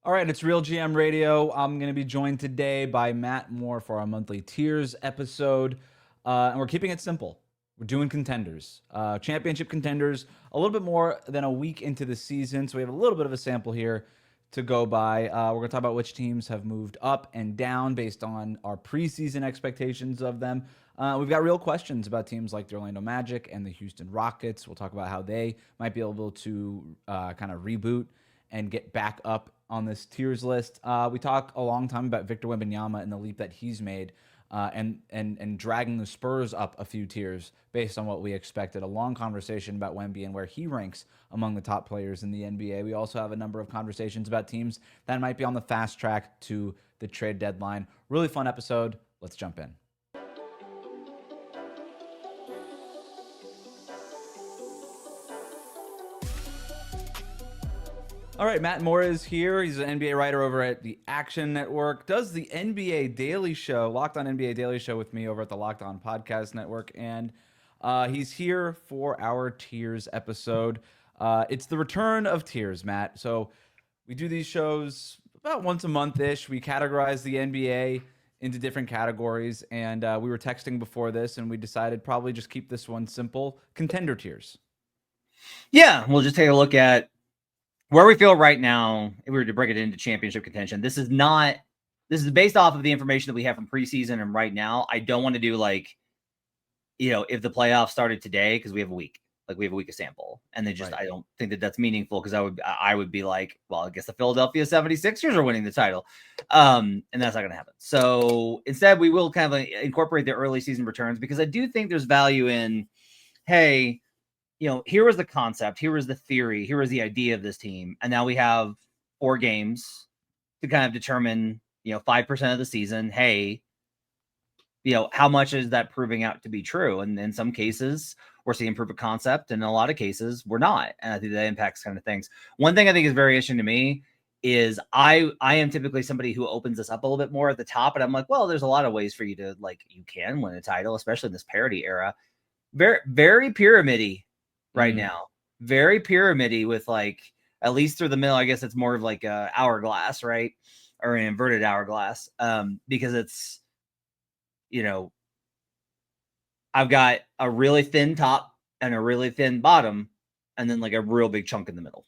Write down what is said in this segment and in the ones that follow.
All right, it's RealGM Radio. I'm going to be joined today by Matt Moore for our monthly tiers episode. And we're keeping it simple. We're doing contenders, championship contenders, a little bit more than a week into the season. So we have a little bit of a sample here to go by. We're going to talk about which teams have moved up and down based on our preseason expectations of them. We've got real questions about teams like the Orlando Magic and the Houston Rockets. We'll talk about how they might be able to kind of reboot and get back up on this tiers list. We talk a long time about Victor Wembanyama and the leap that he's made, and dragging the Spurs up a few tiers based on what we expected. A long conversation about Wemby and where he ranks among the top players in the NBA. We also have a number of conversations about teams that might be on the fast track to the trade deadline. Really fun episode. Let's jump in. All right, Matt Moore is here. He's an NBA writer over at the Action Network, does the NBA Daily Show, Locked On NBA Daily Show with me over at the Locked On Podcast Network, and he's here for our Tiers episode. It's the return of Tiers, Matt. So we do these shows about once a month-ish. We categorize the NBA into different categories, and we were texting before this, and we decided probably just keep this one simple, contender tiers. Yeah, we'll just take a look at where we feel right now. If we were to break it into championship contention, this is based off of the information that we have from preseason and right now. I don't want to do if the playoffs started today, because we have a week, we have a week of sample, and right. I don't think that that's meaningful, because I would be like, well, I guess the Philadelphia 76ers are winning the title. And that's not going to happen. So instead we will kind of incorporate the early season returns, because I do think there's value in, hey, here was the concept, here was the theory, here was the idea of this team. And now we have 4 games to kind of determine, 5% of the season. Hey, how much is that proving out to be true? And in some cases, we're seeing proof of concept, and in a lot of cases, we're not. And I think that impacts kind of things. One thing I think is very interesting to me is I am typically somebody who opens this up a little bit more at the top. And I'm like, well, there's a lot of ways for you to, you can win a title, especially in this parity era. Very, very pyramid-y right now. Very pyramid-y with at least through the middle. I guess it's more of a hourglass, right? Or an inverted hourglass. Because it's, I've got a really thin top and a really thin bottom, and then a real big chunk in the middle.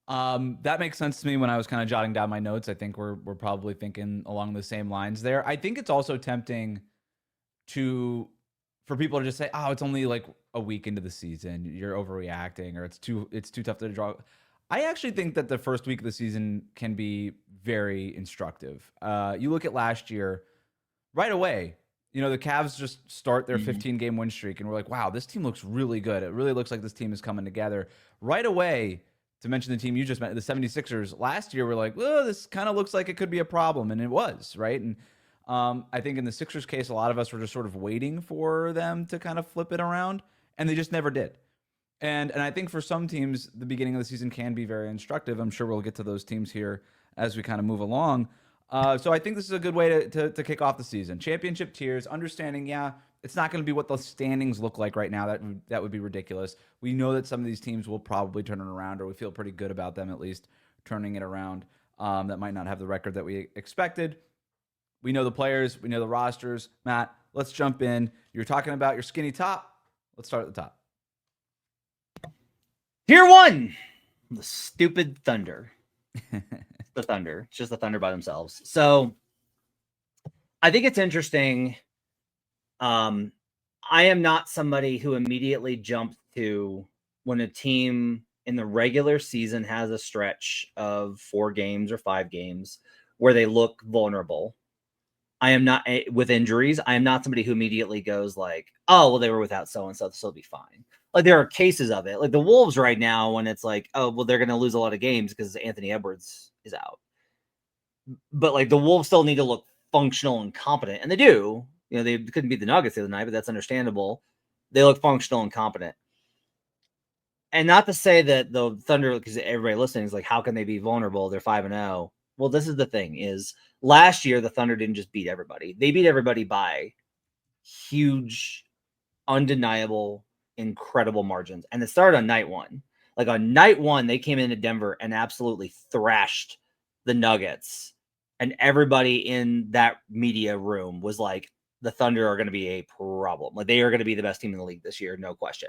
That makes sense to me when I was kind of jotting down my notes. I think we're probably thinking along the same lines there. I think it's also tempting for people to just say, oh, it's only a week into the season, you're overreacting, or it's too tough to draw. I actually think that the first week of the season can be very instructive. You look at last year, right away, the Cavs just start their 15-game win streak, and we're like, wow, this team looks really good. It really looks like this team is coming together. Right away, to mention the team you just mentioned, the 76ers, last year, we're like, well, this kind of looks like it could be a problem, and it was, right? And I think in the Sixers case, a lot of us were just sort of waiting for them to kind of flip it around, and they just never did. And I think for some teams, the beginning of the season can be very instructive. I'm sure we'll get to those teams here as we kind of move along. So I think this is a good way to kick off the season. Championship tiers, understanding, it's not going to be what the standings look like right now. That would be ridiculous. We know that some of these teams will probably turn it around, or we feel pretty good about them at least turning it around. That might not have the record that we expected. We know the players. We know the rosters. Matt, let's jump in. You're talking about your skinny top. Let's start at the top. Tier 1, the stupid Thunder. The Thunder. It's just the Thunder by themselves. So I think it's interesting. I am not somebody who immediately jumps to when a team in the regular season has a stretch of 4 games or 5 games where they look vulnerable. I am not, with injuries, I am not somebody who immediately goes oh, well, they were without so-and-so, so they'll be fine. There are cases of it. The Wolves right now, when it's oh, well, they're going to lose a lot of games because Anthony Edwards is out. But the Wolves still need to look functional and competent. And they do. They couldn't beat the Nuggets the other night, but that's understandable. They look functional and competent. And not to say that the Thunder, because everybody listening is how can they be vulnerable? They're 5-0. Well, this is the thing is last year, the Thunder didn't just beat everybody. They beat everybody by huge, undeniable, incredible margins. And it started on night 1. On night 1, they came into Denver and absolutely thrashed the Nuggets, and everybody in that media room was like, the Thunder are going to be a problem. Like, they are going to be the best team in the league this year, no question.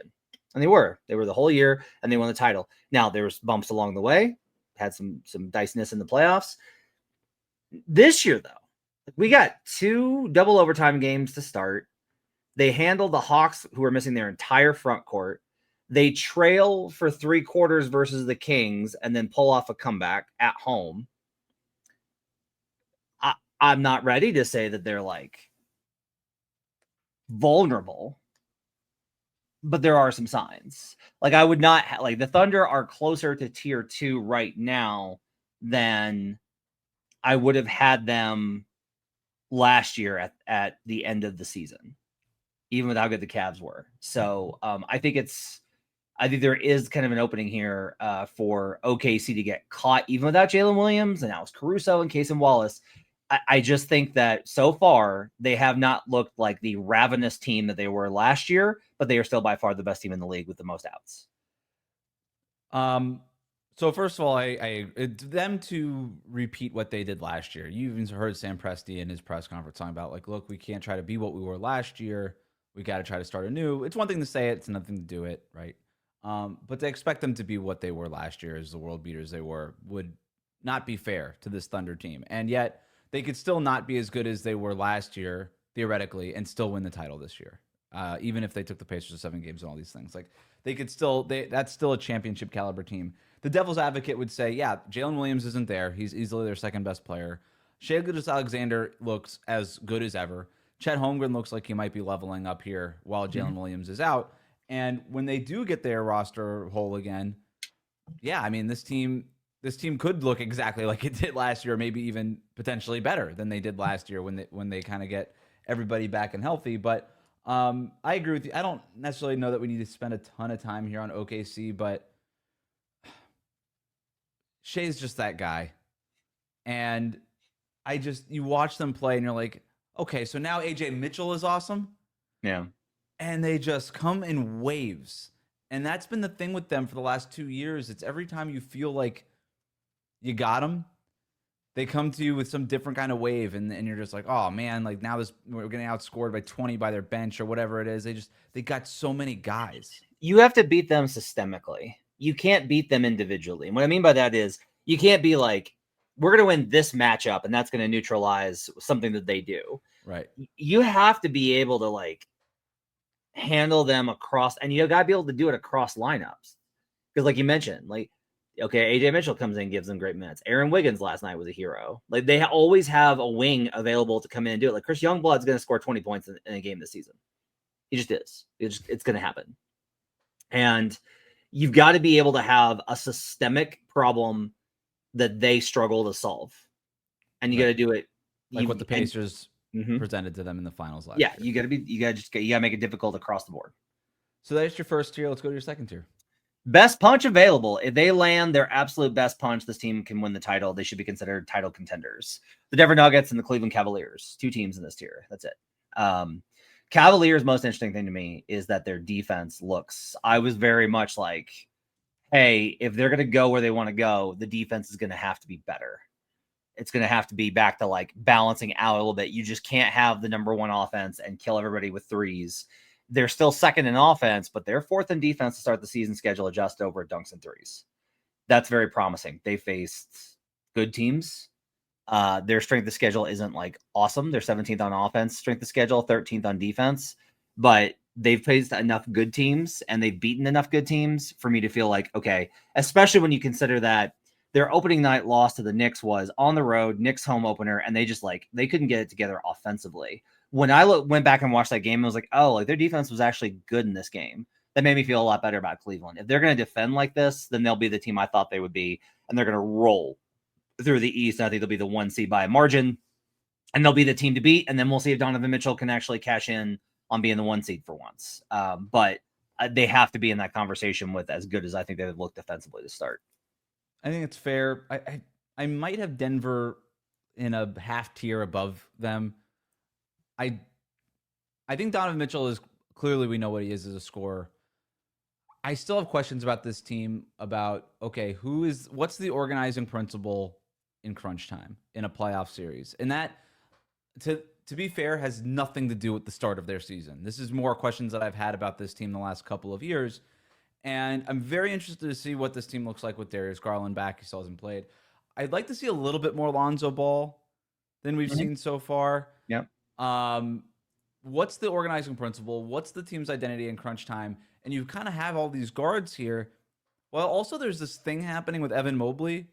And they were the whole year, and they won the title. Now, there was bumps along the way, had some diciness in the playoffs. This year, though, we got 2 double overtime games to start. They handled the Hawks, who were missing their entire front court. They trail for 3 quarters versus the Kings and then pull off a comeback at home. I'm not ready to say that they're like vulnerable, but there are some signs. Like, I would not like the Thunder are closer to tier 2 right now than I would have had them last year at the end of the season, even with how good the Cavs were. So I think there is kind of an opening here for OKC to get caught even without Jalen Williams and Alex Caruso and Casey Wallace. I just think that so far they have not looked like the ravenous team that they were last year, but they are still by far the best team in the league with the most outs. So first of all, them to repeat what they did last year. You even heard Sam Presti in his press conference talking about, like, look, we can't try to be what we were last year. We got to try to start anew. It's one thing to say it, it's another thing to do it, right? But to expect them to be what they were last year as the world beaters they were would not be fair to this Thunder team. And yet they could still not be as good as they were last year, theoretically, and still win the title this year. Even if they took the Pacers to 7 games and all these things. Like, they could still, that's still a championship caliber team. The devil's advocate would say, yeah, Jalen Williams isn't there. He's easily their second best player. Shai Gilgeous-Alexander looks as good as ever. Chet Holmgren looks like he might be leveling up here while Jalen Williams is out. And when they do get their roster whole again, yeah, I mean, this team could look exactly like it did last year, maybe even potentially better than they did last year when they kind of get everybody back and healthy. But I agree with you. I don't necessarily know that we need to spend a ton of time here on OKC, but Shai's just that guy. And you watch them play and you're like, okay, so now AJ Mitchell is awesome. Yeah. And they just come in waves. And that's been the thing with them for the last 2 years. It's every time you feel like you got them, they come to you with some different kind of wave. And you're just like, oh man, like now we're getting outscored by 20 by their bench or whatever it is. They got so many guys. You have to beat them systemically. You can't beat them individually. And what I mean by that is you can't be like, we're going to win this matchup and that's going to neutralize something that they do. Right. You have to be able to like handle them across, and you got to be able to do it across lineups. Because like you mentioned, like, okay, AJ Mitchell comes in and gives them great minutes. Aaron Wiggins last night was a hero. Like, they always have a wing available to come in and do it. Like, Chris Youngblood's going to score 20 points in a game this season. He just is. It's going to happen. And you've got to be able to have a systemic problem that they struggle to solve. And you got to do it. Like what the Pacers presented to them in the finals last year. You got to make it difficult across the board. So that's your first tier. Let's go to your second tier. Best punch available. If they land their absolute best punch, this team can win the title. They should be considered title contenders. The Denver Nuggets and the Cleveland Cavaliers, 2 teams in this tier. That's it. Cavaliers' most interesting thing to me is that their defense looks, I was very much like, hey, if they're going to go where they want to go, the defense is going to have to be better. It's going to have to be back to like balancing out a little bit. You just can't have the number 1 offense and kill everybody with threes. They're still second in offense, but they're 4th in defense to start the season schedule, adjust over at dunks and threes. That's very promising. They faced good teams. Their strength of schedule isn't like awesome. They're 17th on offense, strength of schedule, 13th on defense, but they've faced enough good teams and they've beaten enough good teams for me to feel like, okay, especially when you consider that their opening night loss to the Knicks was on the road, Knicks home opener, and they just like, they couldn't get it together offensively. When I went back and watched that game, I was like, oh, like their defense was actually good in this game. That made me feel a lot better about Cleveland. If they're going to defend like this, then they'll be the team I thought they would be, and they're going to roll through the East. I think they'll be the 1 seed by a margin, and they'll be the team to beat. And then we'll see if Donovan Mitchell can actually cash in on being the 1 seed for once. But they have to be in that conversation with as good as I think they've looked defensively to start. I think it's fair. I might have Denver in a half tier above them. I think Donovan Mitchell is clearly, we know what he is as a scorer. I still have questions about this team about, okay, what's the organizing principle in crunch time in a playoff series. And that, to be fair, has nothing to do with the start of their season. This is more questions that I've had about this team the last couple of years. And I'm very interested to see what this team looks like with Darius Garland back. He still hasn't played. I'd like to see a little bit more Lonzo Ball than we've seen so far. Yep. What's the organizing principle? What's the team's identity in crunch time? And you kind of have all these guards here. Well, also there's this thing happening with Evan Mobley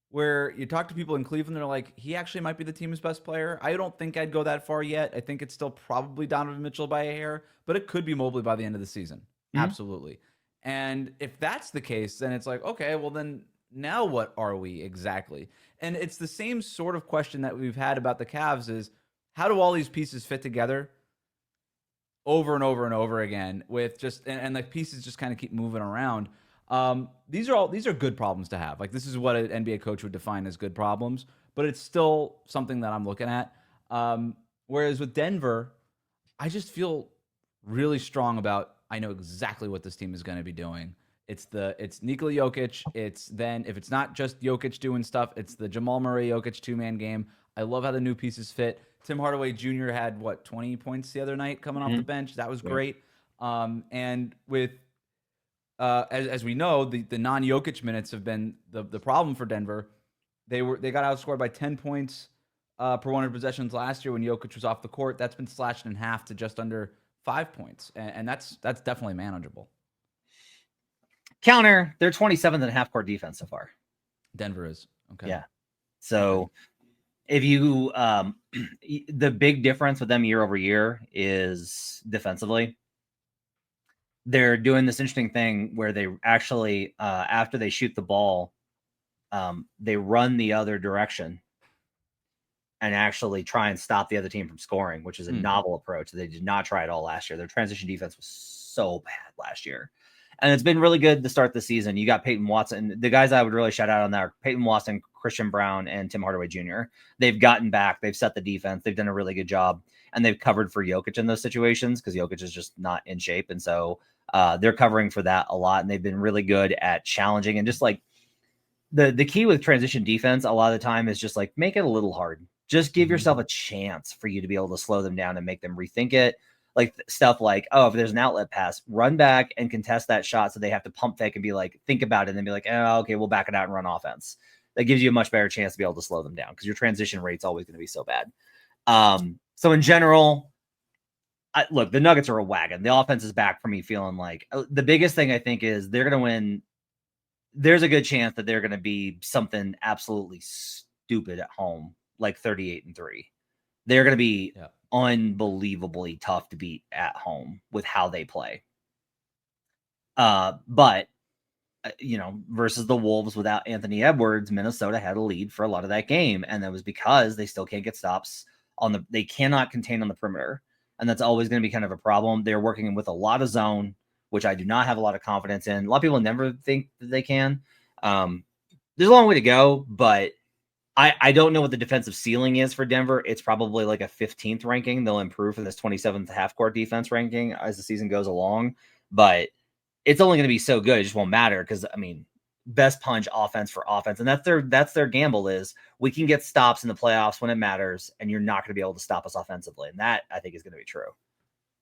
where you talk to people in Cleveland, they're like, he actually might be the team's best player. I don't think I'd go that far yet. I think it's still probably Donovan Mitchell by a hair, but it could be Mobley by the end of the season. Absolutely. And if that's the case, then it's like, okay, well then now what are we exactly? And it's the same sort of question that we've had about the Cavs is, how do all these pieces fit together over and over and over again with just, and the pieces just kind of keep moving around. These are good problems to have. Like, this is what an NBA coach would define as good problems, but it's still something that I'm looking at. Whereas with Denver, I just feel really strong about, I know exactly what this team is going to be doing. It's Nikola Jokic. It's then, if it's not just Jokic doing stuff, it's the Jamal Murray Jokic 2-man game. I love how the new pieces fit. Tim Hardaway Jr. had 20 points the other night coming off the bench. That was great. And with as we know, the non-Jokic minutes have been the problem for Denver. They got outscored by 10 points per 100 possessions last year when Jokic was off the court. That's been slashed in half to just under 5 points, and that's definitely manageable. Counter, they're 27th in half-court defense so far. Denver is. Okay. Yeah. So if you the big difference with them year over year is defensively. They're doing this interesting thing where they actually, after they shoot the ball, they run the other direction and actually try and stop the other team from scoring, which is a novel approach. They did not try it all last year. Their transition defense was so bad last year. And it's been really good to start the season. You got Peyton Watson. The guys I would really shout out on that are Peyton Watson, Christian Brown, and Tim Hardaway Jr. They've gotten back. They've set the defense. They've done a really good job. And they've covered for Jokic in those situations because Jokic is just not in shape. And so they're covering for that a lot. And they've been really good at challenging. And just like the key with transition defense, a lot of the time is just like make it a little hard. Just give yourself a chance for you to be able to slow them down and make them rethink it. Like stuff like, oh, if there's an outlet pass, run back and contest that shot so they have to pump fake and be like, think about it, and then be like, oh, okay, we'll back it out and run offense. That gives you a much better chance to be able to slow them down because your transition rate's always going to be so bad. So in general, look, the Nuggets are a wagon. The offense is back for me feeling like the biggest thing I think is they're going to win. There's a good chance that they're going to be something absolutely stupid at home, like 38-3. They're going to be unbelievably tough to beat at home with how they play. But versus the Wolves without Anthony Edwards, Minnesota had a lead for a lot of that game. And that was because they still can't get stops they cannot contain on the perimeter. And that's always going to be kind of a problem. They're working with a lot of zone, which I do not have a lot of confidence in. A lot of people never think that they can. There's a long way to go, but I don't know what the defensive ceiling is for Denver. It's probably like a 15th ranking. They'll improve from this 27th half-court defense ranking as the season goes along. But it's only going to be so good. It just won't matter because, best punch offense for offense. And that's their gamble is we can get stops in the playoffs when it matters, and you're not going to be able to stop us offensively. And that, I think, is going to be true.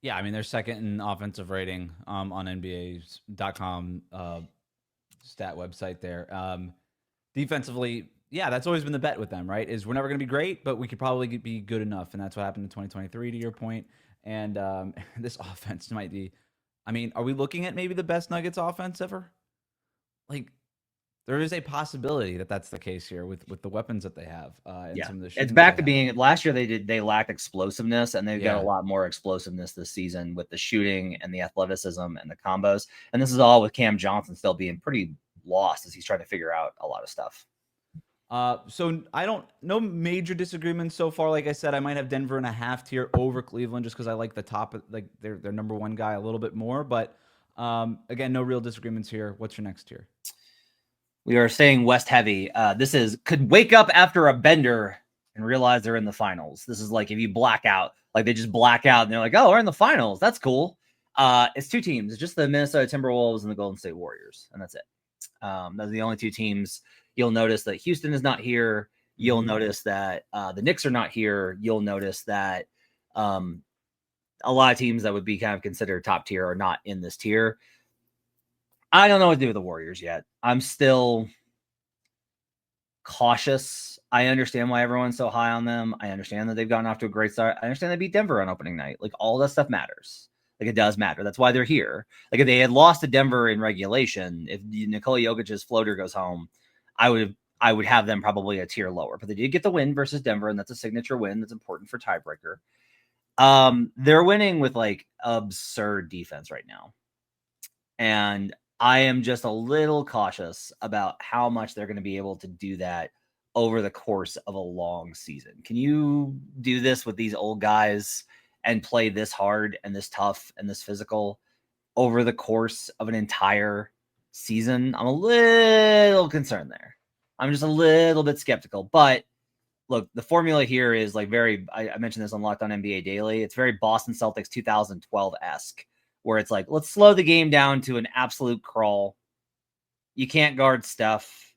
Yeah, they're second in offensive rating on NBA.com stat website there. Defensively, yeah, that's always been the bet with them, right? Is we're never going to be great, but we could probably be good enough. And that's what happened in 2023, to your point. And this offense might be, are we looking at maybe the best Nuggets offense ever? Like, there is a possibility that that's the case here with the weapons that they have. Some of the it's back to being last year. They lacked explosiveness, and they've got a lot more explosiveness this season with the shooting and the athleticism and the combos. And this is all with Cam Johnson still being pretty lost as he's trying to figure out a lot of stuff. So no major disagreements so far. Like I said, I might have Denver in a half tier over Cleveland just because I like the top, like their number one guy a little bit more. But again, no real disagreements here. What's your next tier? We are staying West heavy. This could wake up after a bender and realize they're in the finals. This is like if you black out, like they just black out and they're like, oh, we're in the finals. That's cool. It's two teams. It's just the Minnesota Timberwolves and the Golden State Warriors. And that's it. Those are the only two teams. You'll notice that Houston is not here. You'll notice that the Knicks are not here. You'll notice that a lot of teams that would be kind of considered top tier are not in this tier. I don't know what to do with the Warriors yet. I'm still cautious. I understand why everyone's so high on them. I understand that they've gotten off to a great start. I understand they beat Denver on opening night. Like, all that stuff matters. Like, it does matter. That's why they're here. Like, if they had lost to Denver in regulation, if Nikola Jokic's floater goes home, I would have them probably a tier lower. But they did get the win versus Denver, and that's a signature win that's important for tiebreaker. They're winning with like absurd defense right now. And I am just a little cautious about how much they're going to be able to do that over the course of a long season. Can you do this with these old guys and play this hard and this tough and this physical over the course of an entire season? I'm a little concerned there. I'm just a little bit skeptical. But look, the formula here is like I mentioned this on Locked On NBA Daily. It's very Boston Celtics 2012-esque. Where it's like, let's slow the game down to an absolute crawl. You can't guard Steph.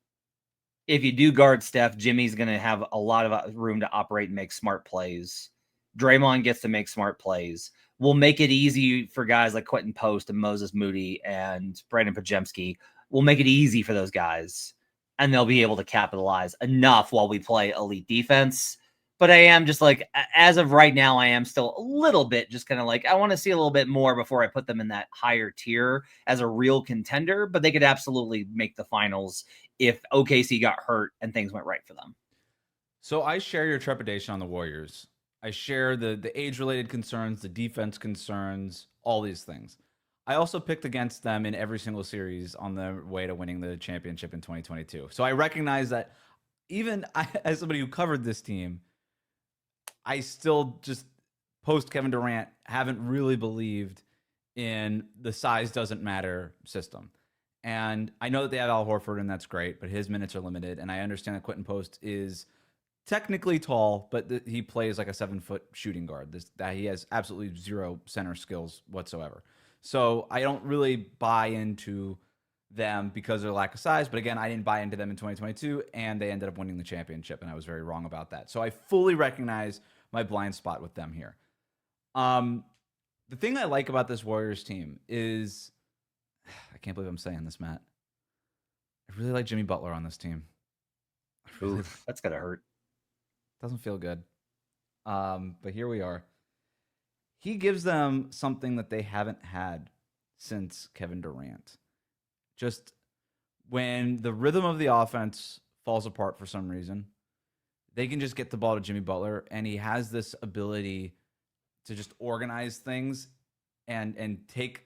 If you do guard Steph, Jimmy's going to have a lot of room to operate and make smart plays. Draymond gets to make smart plays. We'll make it easy for guys like Quentin Post and Moses Moody and Brandon Pajemski. We'll make it easy for those guys, and they'll be able to capitalize enough while we play elite defense. But I am just like, as of right now, I am still a little bit just kind of like, I want to see a little bit more before I put them in that higher tier as a real contender. But they could absolutely make the finals if OKC got hurt and things went right for them. So I share your trepidation on the Warriors. I share the age-related concerns, the defense concerns, all these things. I also picked against them in every single series on their way to winning the championship in 2022. So I recognize that even as somebody who covered this team, I still just post Kevin Durant haven't really believed in the size doesn't matter system. And I know that they have Al Horford, and that's great, but his minutes are limited. And I understand that Quentin Post is technically tall, but he plays like a 7-foot shooting guard. That he has absolutely zero center skills whatsoever. So I don't really buy into them because of their lack of size. But again, I didn't buy into them in 2022, and they ended up winning the championship, and I was very wrong about that. So I fully recognize my blind spot with them here. The thing I like about this Warriors team is, I can't believe I'm saying this, Matt. I really like Jimmy Butler on this team. Oof, that's gotta hurt. Doesn't feel good. But here we are. He gives them something that they haven't had since Kevin Durant. Just when the rhythm of the offense falls apart for some reason, they can just get the ball to Jimmy Butler, and he has this ability to just organize things and take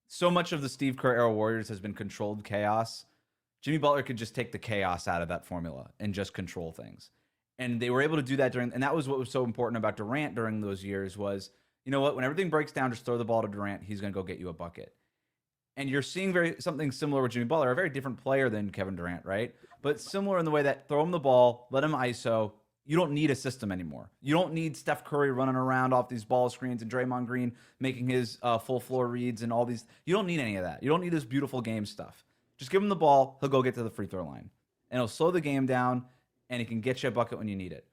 so much of the Steve Kerr era Warriors has been controlled chaos. Jimmy Butler could just take the chaos out of that formula and just control things. And they were able to do that and that was what was so important about Durant during those years was, you know what, when everything breaks down, just throw the ball to Durant. He's going to go get you a bucket. And you're seeing something similar with Jimmy Butler, a very different player than Kevin Durant, right? But similar in the way that throw him the ball, let him ISO. You don't need a system anymore. You don't need Steph Curry running around off these ball screens and Draymond Green making his full floor reads and all these. You don't need any of that. You don't need this beautiful game stuff. Just give him the ball. He'll go get to the free throw line. And he'll slow the game down, and he can get you a bucket when you need it.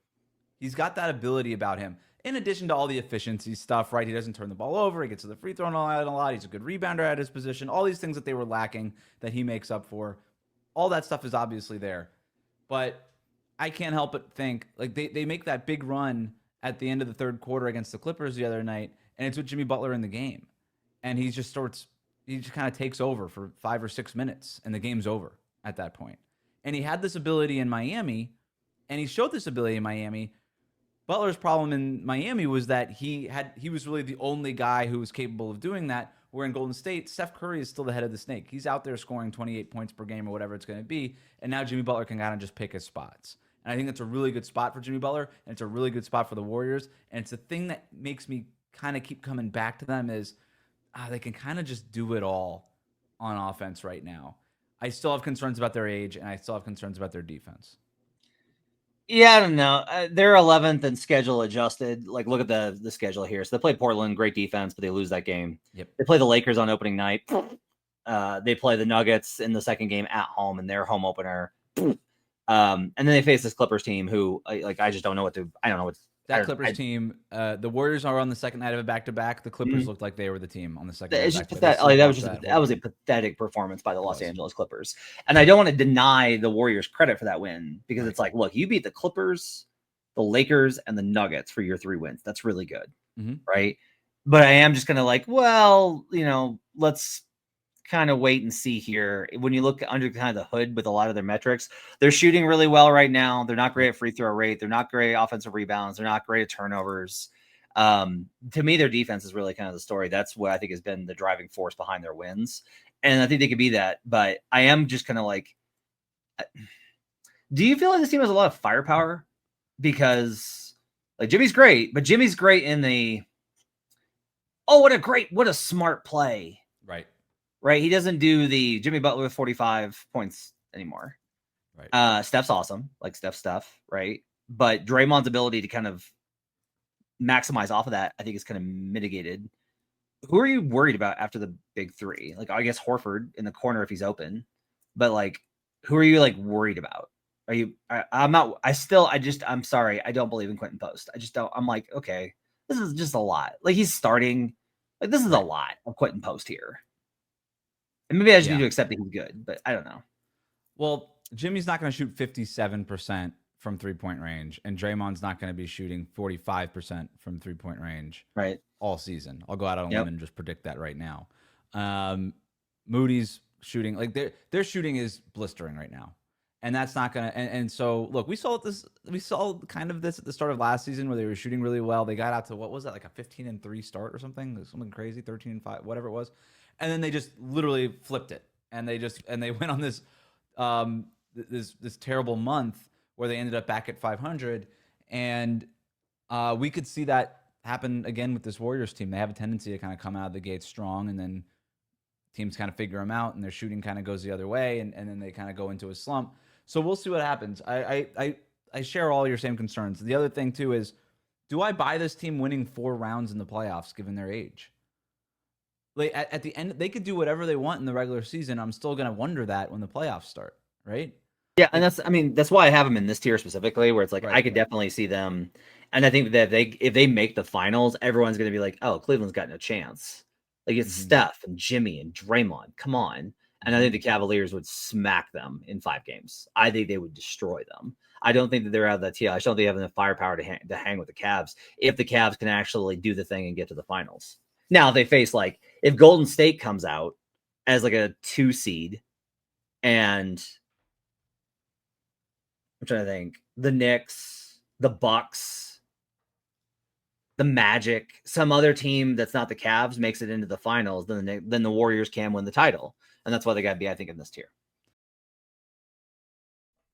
He's got that ability about him. In addition to all the efficiency stuff, right? He doesn't turn the ball over. He gets to the free throw line a lot. He's a good rebounder at his position. All these things that they were lacking that he makes up for. All that stuff is obviously there. But I can't help but think, like, they make that big run at the end of the third quarter against the Clippers the other night, and it's with Jimmy Butler in the game. And he just kind of takes over for 5 or 6 minutes, and the game's over at that point. And he had this ability in Miami, and he showed this ability in Miami. Butler's problem in Miami was that he was really the only guy who was capable of doing that, where in Golden State, Steph Curry is still the head of the snake. He's out there scoring 28 points per game or whatever it's going to be, and now Jimmy Butler can kind of just pick his spots. And I think that's a really good spot for Jimmy Butler, and it's a really good spot for the Warriors, and it's a thing that makes me kind of keep coming back to them is they can kind of just do it all on offense right now. I still have concerns about their age, and I still have concerns about their defense. Yeah, I don't know. They're 11th and schedule adjusted. Like, look at the schedule here. So they play Portland, great defense, but they lose that game. Yep. They play the Lakers on opening night. They play the Nuggets in the second game at home in their home opener. And then they face this Clippers team who I just don't know what to. I don't know what that Clippers team. The Warriors are on the second night of a back-to-back. The Clippers looked like they were the team on the second night It's of just back-to-back. that was a pathetic performance by the Los Angeles Clippers. And I don't want to deny the Warriors credit for that win because it's like, look, you beat the Clippers, the Lakers, and the Nuggets for your 3 wins. That's really good, right? But I am just gonna let's kind of wait and see here. When you look under kind of the hood with a lot of their metrics, they're shooting really well right now. They're not great at free throw rate. They're not great offensive rebounds. They're not great at turnovers. To me, their defense is really kind of the story. That's what I think has been the driving force behind their wins. And I think they could be that, but I am just kind of like, do you feel like this team has a lot of firepower? Because like Jimmy's great, but Jimmy's great in the, what a smart play. Right. He doesn't do the Jimmy Butler with 45 points anymore. Right. Steph's awesome. Like Steph. Right. But Draymond's ability to kind of maximize off of that, I think is kind of mitigated. Who are you worried about after the big three? Like, I guess Horford in the corner if he's open, but like, who are you like worried about? I'm sorry. I don't believe in Quentin Post. I just don't. I'm like, okay, this is just a lot. Like he's starting. Like this is a lot of Quentin Post here. And maybe I just need to accept that he's good, but I don't know. Well, Jimmy's not going to shoot 57% from 3-point range, and Draymond's not going to be shooting 45% from 3-point range all season. I'll go out on a limb and just predict that right now. Moody's shooting, like their shooting is blistering right now. And that's not going to, and so look, we saw kind of this at the start of last season where they were shooting really well. They got out to, what was that? Like a 15-3 start or something crazy, 13-5, whatever it was. And then they just literally flipped it, and they went on this this terrible month where they ended up back at 500, and we could see that happen again with this Warriors team. They have a tendency to kind of come out of the gate strong, and then teams kind of figure them out, and their shooting kind of goes the other way, and then they kind of go into a slump. So we'll see what happens. I share all your same concerns. The other thing too is, do I buy this team winning 4 rounds in the playoffs given their age? Like at the end, they could do whatever they want in the regular season. I'm still going to wonder that when the playoffs start, right? Yeah, and that's why I have them in this tier specifically, where it's like I could definitely see them, and I think that if they make the finals, everyone's going to be like, oh, Cleveland's got no chance. Like it's Steph and Jimmy and Draymond, come on. And I think the Cavaliers would smack them in 5 games. I think they would destroy them. I don't think that they're out of that tier. I just don't think they have enough firepower to hang with the Cavs if the Cavs can actually do the thing and get to the finals. Now they face if Golden State comes out as like a 2 seed, and I'm trying to think, the Knicks, the Bucks, the Magic, some other team that's not the Cavs makes it into the finals, then the Warriors can win the title, and that's why they got to be, I think, in this tier.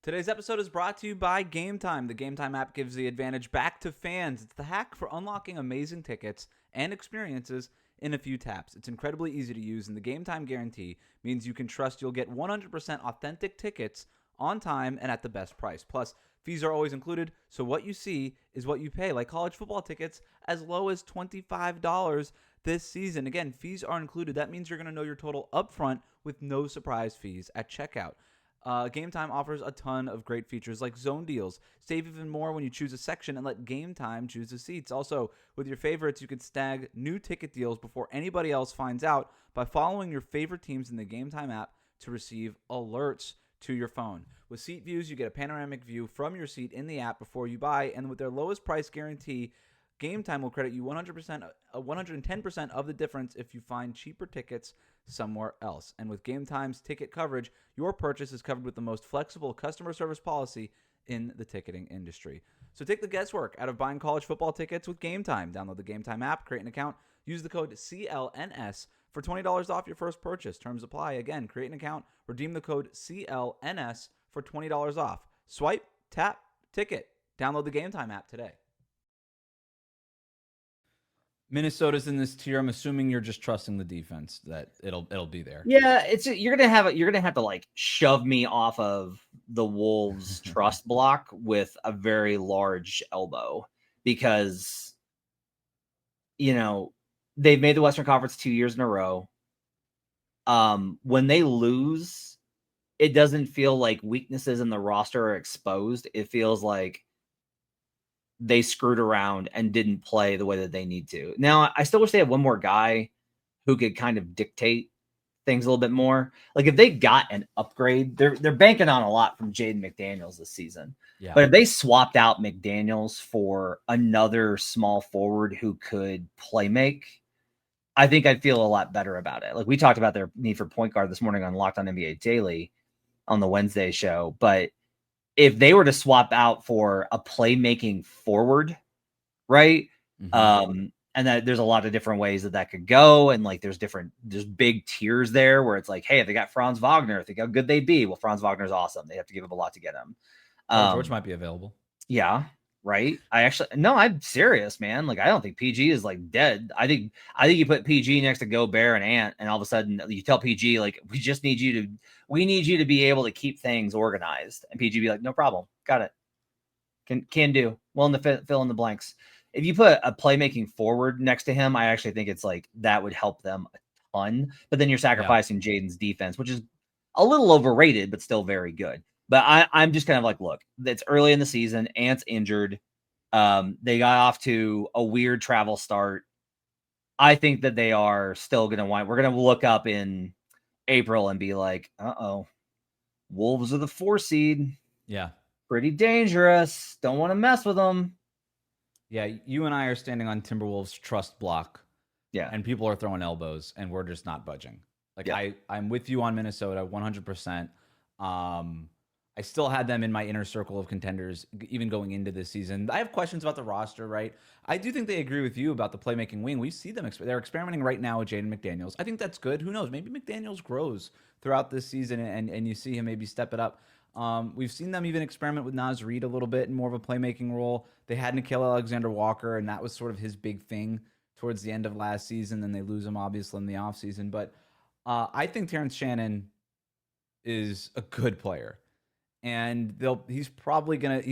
Today's episode is brought to you by Game Time. The Game Time app gives the advantage back to fans. It's the hack for unlocking amazing tickets and experiences in a few taps. It's incredibly easy to use, and the Game Time guarantee means you can trust you'll get 100% authentic tickets on time and at the best price. Plus, fees are always included, so what you see is what you pay, like college football tickets as low as $25 this season. Again, fees are included. That means you're going to know your total upfront with no surprise fees at checkout. Game Time offers a ton of great features like zone deals. Save even more when you choose a section and let Game Time choose the seats. Also, with your favorites, you can snag new ticket deals before anybody else finds out by following your favorite teams in the Game Time app to receive alerts to your phone. With Seat Views, you get a panoramic view from your seat in the app before you buy, and with their lowest price guarantee, Game Time will credit you 110% of the difference if you find cheaper tickets somewhere else. And with Game Time's ticket coverage, your purchase is covered with the most flexible customer service policy in the ticketing industry. So take the guesswork out of buying college football tickets with Game Time. Download the Game Time app, create an account, use the code CLNS for $20 off your first purchase. Terms apply. Again, create an account, redeem the code CLNS for $20 off. Swipe, tap, ticket. Download the Game Time app today. Minnesota's in this tier. I'm assuming you're just trusting the defense that it'll be there. Yeah, you're gonna have to like shove me off of the Wolves trust block with a very large elbow, because they've made the Western Conference 2 years in a row. When they lose, it doesn't feel like weaknesses in the roster are exposed. It feels like they screwed around and didn't play the way that they need to. Now, I still wish they had one more guy who could kind of dictate things a little bit more. Like if they got an upgrade, they're banking on a lot from Jaden McDaniels this season. Yeah. But if they swapped out McDaniels for another small forward who could play make, I think I'd feel a lot better about it. Like we talked about their need for point guard this morning on Locked On NBA Daily on the Wednesday show. But if they were to swap out for a playmaking forward, right? Mm-hmm. And that there's a lot of different ways that could go. And like, there's big tiers there where it's like, hey, if they got Franz Wagner, think how good they'd be. Well, Franz Wagner's awesome. They have to give up a lot to get him. George might be available. Yeah. Right. I'm serious, man. Like, I don't think PG is like dead. I think you put PG next to Gobert and Ant, and all of a sudden you tell PG, like, we need you to be able to keep things organized. And PG be like, no problem. Got it. Can do. Willing to fill in the blanks. If you put a playmaking forward next to him, I actually think it's like that would help them a ton. But then you're sacrificing Jaden's defense, which is a little overrated, but still very good. But I'm just kind of like, look, it's early in the season. Ant's injured. They got off to a weird travel start. I think that they are still going to win. We're going to look up in April and be like, Wolves are the 4 seed. Yeah. Pretty dangerous. Don't want to mess with them. Yeah, you and I are standing on Timberwolves trust block. Yeah. And people are throwing elbows, and we're just not budging. Like, I'm with you on Minnesota 100%. I still had them in my inner circle of contenders, even going into this season. I have questions about the roster, right? I do think they agree with you about the playmaking wing. We see them. They're experimenting right now with Jaden McDaniels. I think that's good. Who knows? Maybe McDaniels grows throughout this season, and you see him maybe step it up. We've seen them even experiment with Naz Reid a little bit in more of a playmaking role. They had Nickeil Alexander-Walker, and that was sort of his big thing towards the end of last season. Then they lose him, obviously, in the offseason. But I think Terrence Shannon is a good player. And he's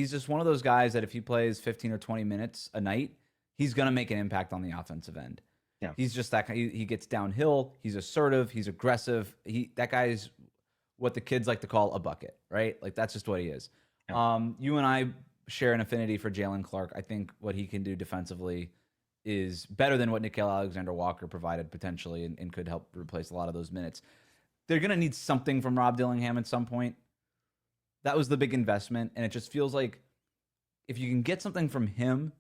just one of those guys that if he plays 15 or 20 minutes a night, he's going to make an impact on the offensive end. Yeah. He's just that guy. He gets downhill. He's assertive. He's aggressive. That guy's what the kids like to call a bucket, right? Like, that's just what he is. Yeah. You and I share an affinity for Jalen Clark. I think what he can do defensively is better than what Nickeil Alexander-Walker provided potentially and could help replace a lot of those minutes. They're going to need something from Rob Dillingham at some point. That was the big investment, and it just feels like if you can get something from him,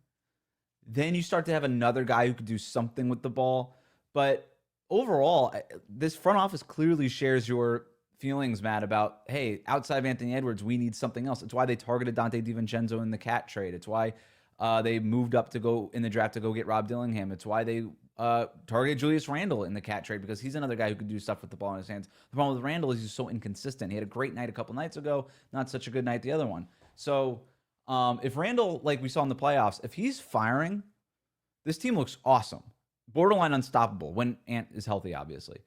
then you start to have another guy who could do something with the ball. But overall, this front office clearly shares your feelings, Matt, about, hey, outside of Anthony Edwards, we need something else. It's why they targeted Dante DiVincenzo in the Cat trade. It's why they moved up to go in the draft to go get Rob Dillingham. It's why they targeted Julius Randle in the Cat trade, because he's another guy who could do stuff with the ball in his hands. The problem with Randle is he's so inconsistent. He had a great night a couple nights ago, not such a good night the other one. So if Randle, like we saw in the playoffs, if he's firing, this team looks awesome. Borderline unstoppable when Ant is healthy, obviously.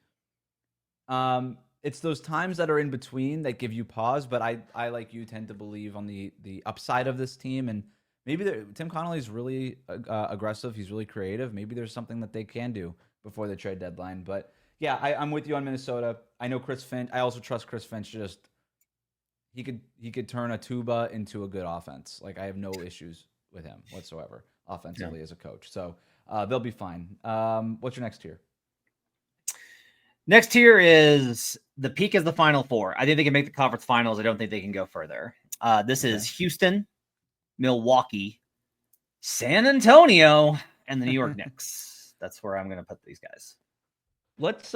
It's those times that are in between that give you pause, but I like you, tend to believe on the upside of this team. And maybe Tim Connolly is really aggressive. He's really creative. Maybe there's something that they can do before the trade deadline. But yeah, I'm with you on Minnesota. I know Chris Finch. I also trust Chris Finch. Just he could turn a tuba into a good offense. Like, I have no issues with him whatsoever offensively as a coach. So they'll be fine. What's your next tier? Next tier is the peak is the Final Four. I think they can make the conference finals. I don't think they can go further. This is Houston, Milwaukee, San Antonio, and the New York Knicks. That's where I'm going to put these guys. Let's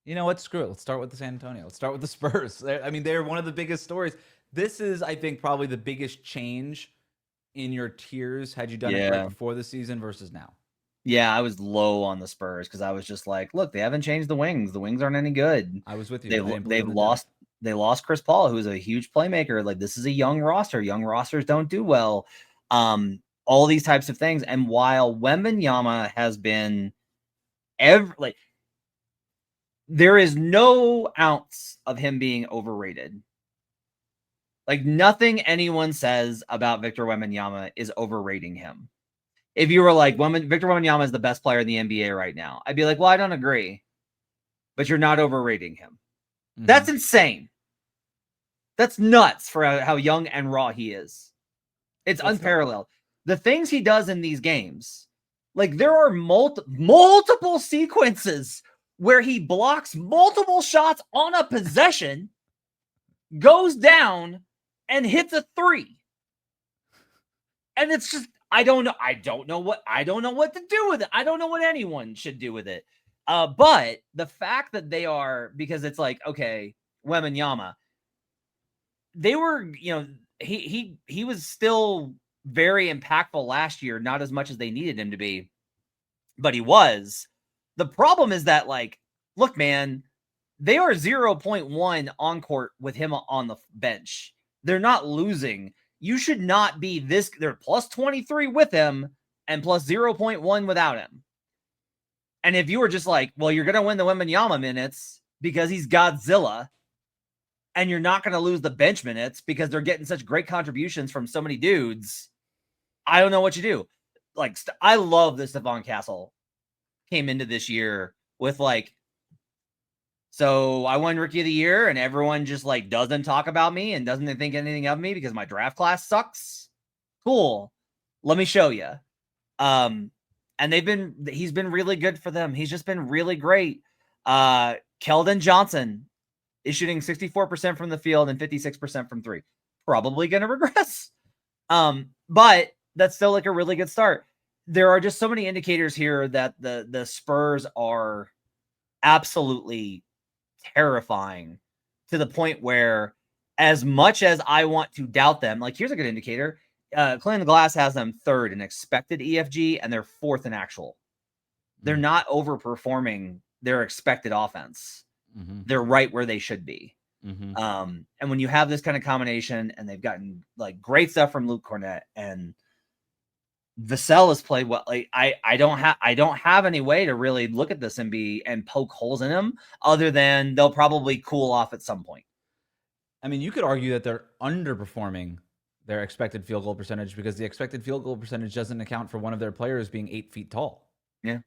you know what? Screw it. Let's start with the San Antonio. Let's start with the Spurs. They're one of the biggest stories. This is, I think, probably the biggest change in your tiers had you done it right before the season versus now. Yeah, I was low on the Spurs because I was just like, look, they haven't changed the wings. The wings aren't any good. I was with you. They've lost. They lost Chris Paul, who's a huge playmaker. Like, this is a young roster. Young rosters don't do well. All these types of things. And while Wembanyama has been there is no ounce of him being overrated. Like, nothing anyone says about Victor Wembanyama is overrating him. If you were like, Victor Wembanyama is the best player in the NBA right now, I'd be like, well, I don't agree. But you're not overrating him. That's insane. That's nuts for how young and raw he is. It's unparalleled. The things he does in these games, like there are multiple sequences where he blocks multiple shots on a possession, goes down, and hits a three. And it's just, I don't know what to do with it. I don't know what anyone should do with it. But the fact that they are, because it's like, okay, Wembanyama, they were, he was still very impactful last year, not as much as they needed him to be, but he was. The problem is that, like, look, man, they are 0.1 on court with him on the bench. They're not losing. You should not be this. They're plus 23 with him and plus 0.1 without him. And if you were just like, well, you're going to win the Wembanyama minutes because he's Godzilla, and you're not going to lose the bench minutes because they're getting such great contributions from so many dudes, I don't know what you do. Like, I love that Stephon Castle came into this year with like, so I won Rookie of the Year and everyone just like doesn't talk about me and doesn't think anything of me because my draft class sucks. Cool. Let me show you. And he's been really good for them. He's just been really great. Keldon Johnson is shooting 64% from the field and 56% from three. Probably going to regress. But that's still like a really good start. There are just so many indicators here that the Spurs are absolutely terrifying to the point where, as much as I want to doubt them, like, here's a good indicator. Clean the Glass has them third in expected EFG and they're fourth in actual. They're not overperforming their expected offense. They're right where they should be. And when you have this kind of combination, and they've gotten like great stuff from Luke Cornett, and Vassell has played well. Like, I don't have any way to really look at this and poke holes in him other than they'll probably cool off at some point. I mean, you could argue that they're underperforming their expected field goal percentage because the expected field goal percentage doesn't account for one of their players being 8 feet tall. Yeah.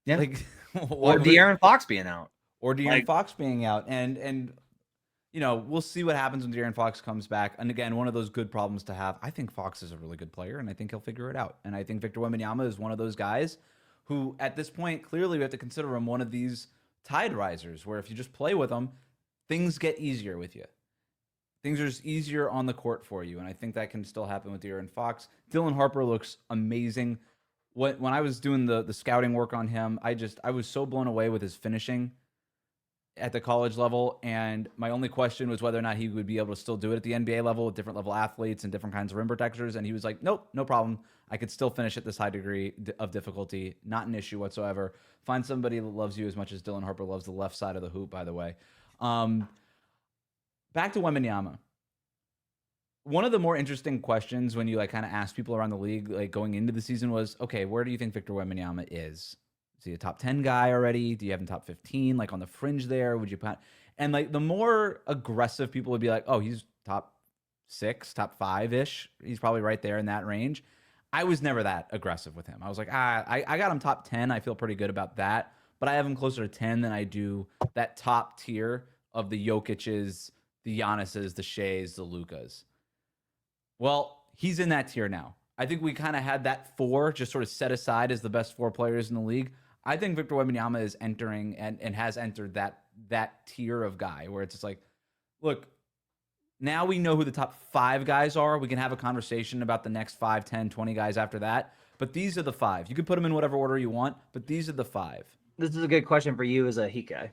Like, or De'Aaron Fox being out. Or De'Aaron Fox being out. And we'll see what happens when De'Aaron Fox comes back. And again, one of those good problems to have. I think Fox is a really good player, and I think he'll figure it out. And I think Victor Wembanyama is one of those guys who, at this point, clearly we have to consider him one of these tide risers, where if you just play with him, things get easier with you. Things are just easier on the court for you. And I think that can still happen with De'Aaron Fox. Dylan Harper looks amazing. When I was doing the scouting work on him, I was so blown away with his finishing at the college level, and my only question was whether or not he would be able to still do it at the NBA level with different level athletes and different kinds of rim protectors, and he was like, nope, no problem. I could still finish at this high degree of difficulty. Not an issue whatsoever. Find somebody that loves you as much as Dylan Harper loves the left side of the hoop, by the way. Back to Wembanyama. One of the more interesting questions when you like kind of ask people around the league, like going into the season, was, okay, where do you think Victor Wembanyama is? Is he a top 10 guy already? Do you have him top 15, like on the fringe there? Would you put? And like the more aggressive people would be like, oh, he's top 6, top 5-ish. He's probably right there in that range. I was never that aggressive with him. I was like, I got him top 10. I feel pretty good about that. But I have him closer to 10 than I do that top tier of the Jokic's, the Giannis's, the Shea's, the Lukas. Well, he's in that tier now. I think we kind of had that 4 just sort of set aside as the best 4 players in the league. I think Victor Wembanyama is entering and has entered that tier of guy where it's just like, look, now we know who the top 5 guys are. We can have a conversation about the next 5, 10, 20 guys after that. But these are the 5. You can put them in whatever order you want, but these are the 5. This is a good question for you as a Heat guy.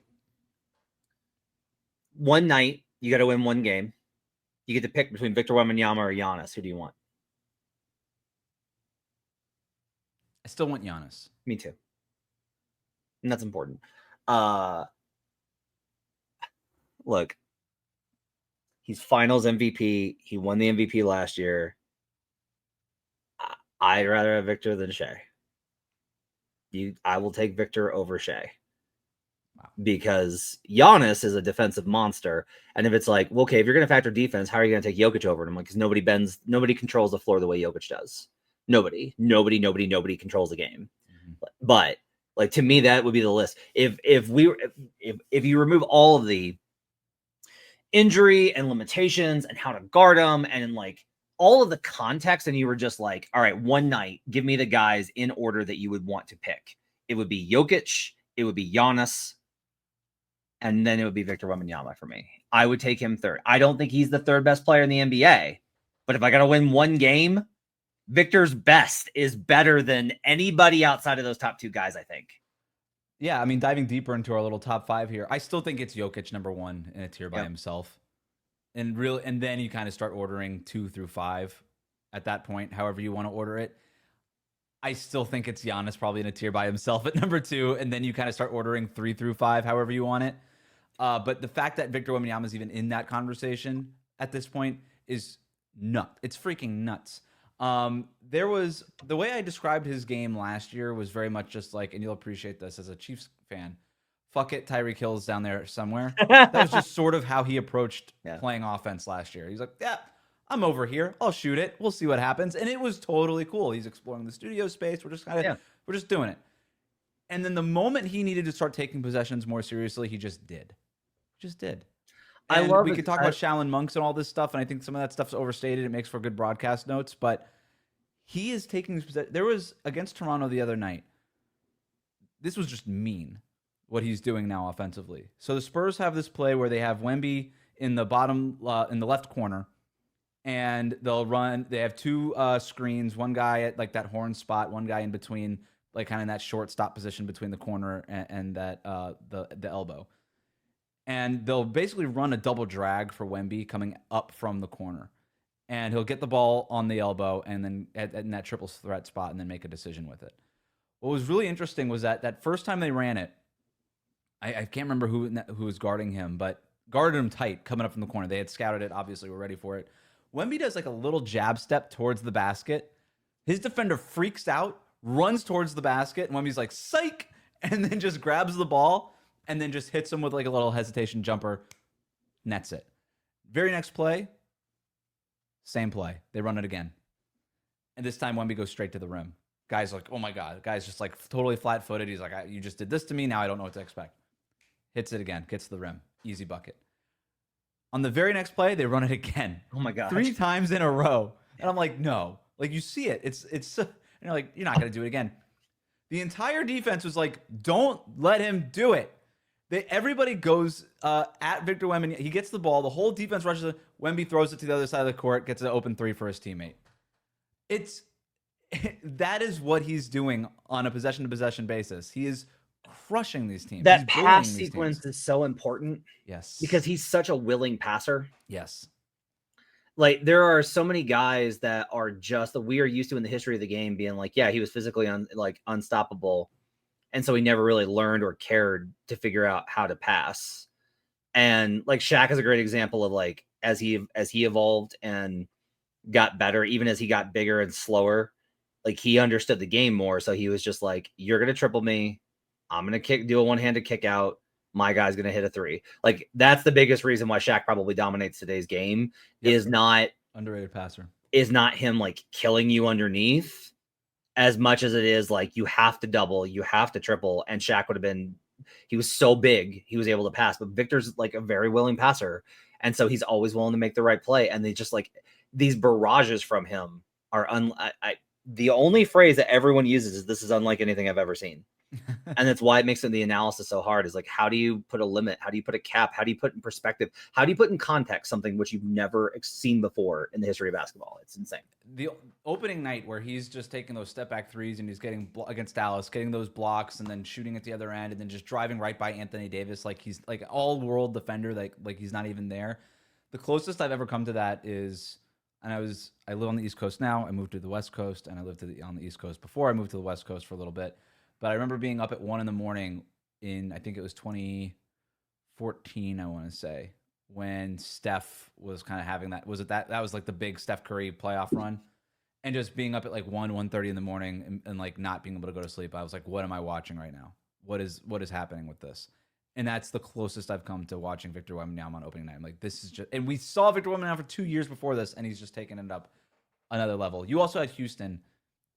One night, you got to win one game. You get to pick between Victor Wembanyama or Giannis. Who do you want? I still want Giannis. Me too. And that's important. Look, he's finals MVP. He won the MVP last year. I'd rather have Victor than Shea. I will take Victor over Shea. Wow. Because Giannis is a defensive monster. And if it's like, well, okay, if you're going to factor defense, how are you going to take Jokic over him? Like, because nobody controls the floor the way Jokic does. Nobody controls the game. But like, to me, that would be the list. If you remove all of the injury and limitations and how to guard them and like all of the context. And you were just like, all right, one night, give me the guys in order that you would want to pick. It would be Jokic, it would be Giannis, and then it would be Victor Wembanyama for me. I would take him third. I don't think he's the third best player in the NBA, but if I got to win one game, Victor's best is better than anybody outside of those top two guys, I think. Yeah, I mean, diving deeper into our little top 5 here, I still think it's Jokic number 1 in a tier by himself. And then you kind of start ordering 2 through 5 at that point, however you want to order it. I still think it's Giannis probably in a tier by himself at number 2, and then you kind of start ordering 3 through 5, however you want it. But the fact that Victor Wembanyama is even in that conversation at this point is nuts. It's freaking nuts. There was the way I described his game last year was very much just like, and you'll appreciate this as a Chiefs fan, fuck it, Tyreek Hill's down there somewhere. That was just sort of how he approached playing offense last year. He's like, yeah, I'm over here. I'll shoot it. We'll see what happens. And it was totally cool. He's exploring the studio space. We're just we're just doing it. And then the moment he needed to start taking possessions more seriously, he just did. Just did. And we could talk about Shaolin monks and all this stuff, and I think some of that stuff's overstated. It makes for good broadcast notes, but he is taking his possession. There was against Toronto the other night. This was just mean what he's doing now offensively. So the Spurs have this play where they have Wemby in the bottom in the left corner, and they'll run. They have 2 screens. One guy at like that horn spot. One guy in between, like kind of in that shortstop position between the corner and that the elbow. And they'll basically run a double drag for Wemby coming up from the corner. And he'll get the ball on the elbow and then in that triple threat spot and then make a decision with it. What was really interesting was that first time they ran it, I can't remember who was guarding him, but guarded him tight coming up from the corner. They had scouted it. Obviously, were ready for it. Wemby does like a little jab step towards the basket. His defender freaks out, runs towards the basket, and Wemby's like, psych, and then just grabs the ball and then just hits him with like a little hesitation jumper, nets it. Very next play, same play. They run it again. And this time Wemby goes straight to the rim. Guy's like, oh my God. The guy's just like totally flat-footed. He's like, you just did this to me. Now I don't know what to expect. Hits it again. Gets to the rim. Easy bucket. On the very next play, they run it again. Oh my God. 3 times in a row. And I'm like, no. Like you see it. It's and you're like, you're not going to do it again. The entire defense was like, don't let him do it. Everybody goes at Victor Wembanyama. He gets the ball. The whole defense rushes. Wemby throws it to the other side of the court. Gets an open 3 for his teammate. That is what he's doing on a possession-to-possession basis. He is crushing these teams. That pass sequence is so important. Yes. Because he's such a willing passer. Yes. Like, there are so many guys that are just, we are used to in the history of the game being like, yeah, he was physically unstoppable. And so he never really learned or cared to figure out how to pass. And like Shaq is a great example of like, as he evolved and got better, even as he got bigger and slower, like he understood the game more. So he was just like, you're going to triple me. I'm going to do a one-handed kick out. My guy's going to hit a 3. Like that's the biggest reason why Shaq probably dominates today's game. Is not underrated passer. Is not him like killing you underneath as much as it is like you have to double, you have to triple. And Shaq would have been, he was so big, he was able to pass. But Victor's like a very willing passer. And so he's always willing to make the right play. And they just like these barrages from him are the only phrase that everyone uses is this is unlike anything I've ever seen. And that's why it makes the analysis so hard is like, how do you put a limit? How do you put a cap? How do you put in perspective? How do you put in context something which you've never seen before in the history of basketball? It's insane. The opening night where he's just taking those step back 3s and he's getting against Dallas, getting those blocks and then shooting at the other end and then just driving right by Anthony Davis. Like he's like all world defender. Like he's not even there. The closest I've ever come to that is, and I live on the East Coast now. I moved to the West Coast and I lived on the East Coast before I moved to the West Coast for a little bit. But I remember being up at 1 a.m. in, I think it was 2014, I want to say, when Steph was kind of having that. Was it that was like the big Steph Curry playoff run? And just being up at like 1:30 in the morning and like not being able to go to sleep. I was like, what am I watching right now? What is happening with this? And that's the closest I've come to watching Victor Wembanyama on opening night. I'm like, this is just, and we saw Victor Wembanyama for 2 years before this, and he's just taken it up another level. You also had Houston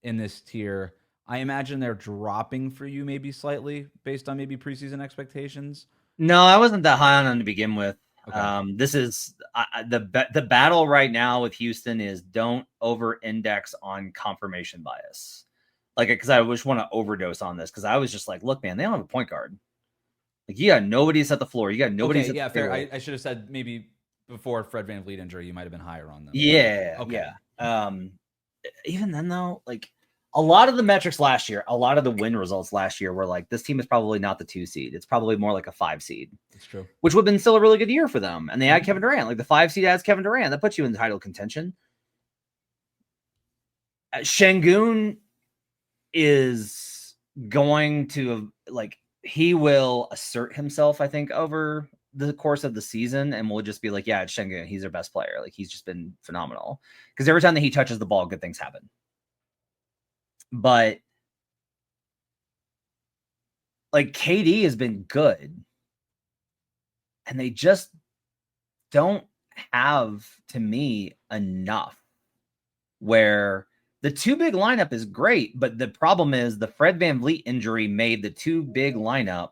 in this tier. I imagine they're dropping for you maybe slightly based on maybe preseason expectations. No, I wasn't that high on them to begin with. Okay. This is the battle right now with Houston is don't over-index on confirmation bias. Like, because I just want to overdose on this because I was just like, look, man, they don't have a point guard. Like, you got nobody set the floor. You got nobody Okay, set yeah, the fair. table. I should have said maybe before Fred VanVleet injury, you might have been higher on them. Yeah, Okay. yeah. Even then, though, like a lot of the metrics last year, a lot of the win results last year were like, this team is probably not the 2 seed. It's probably more like a 5 seed. That's true. Which would have been still a really good year for them. And they had Kevin Durant. Like the 5 seed adds Kevin Durant. That puts you in title contention. Şengün is going to, like, he will assert himself, I think, over the course of the season, and we'll just be like, yeah, it's Şengün. He's their best player. Like, he's just been phenomenal. Because every time that he touches the ball, good things happen. But, like, KD has been good. And they just don't have, to me, enough where the 2 big lineup is great, but the problem is the Fred VanVleet injury made the 2 big lineup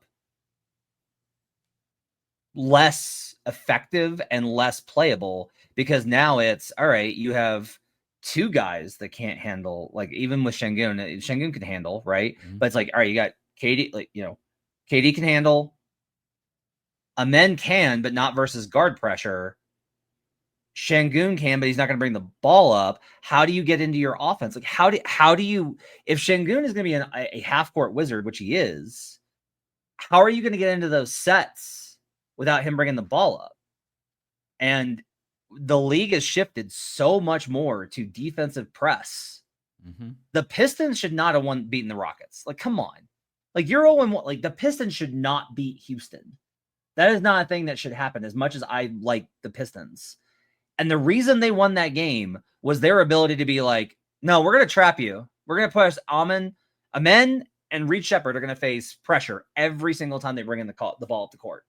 less effective and less playable because now it's all right. You have 2 guys that can't handle, like, even with Şengün can handle, right? Mm-hmm. But it's like, all right, you got KD, like, KD can handle. Amen can, but not versus guard pressure. Şengün can, but he's not going to bring the ball up. How do you get into your offense? Like, how do you, if Şengün is going to be a half-court wizard, which he is, how are you going to get into those sets without him bringing the ball up? And the league has shifted so much more to defensive press. Mm-hmm. The Pistons should not have beaten the Rockets. Like, come on. Like, you're 0-1. Like, the Pistons should not beat Houston. That is not a thing that should happen as much as I like the Pistons. And the reason they won that game was their ability to be like, no, we're going to trap you. We're going to push Amen, and Reed Shepherd are going to face pressure every single time they bring in the ball up the court.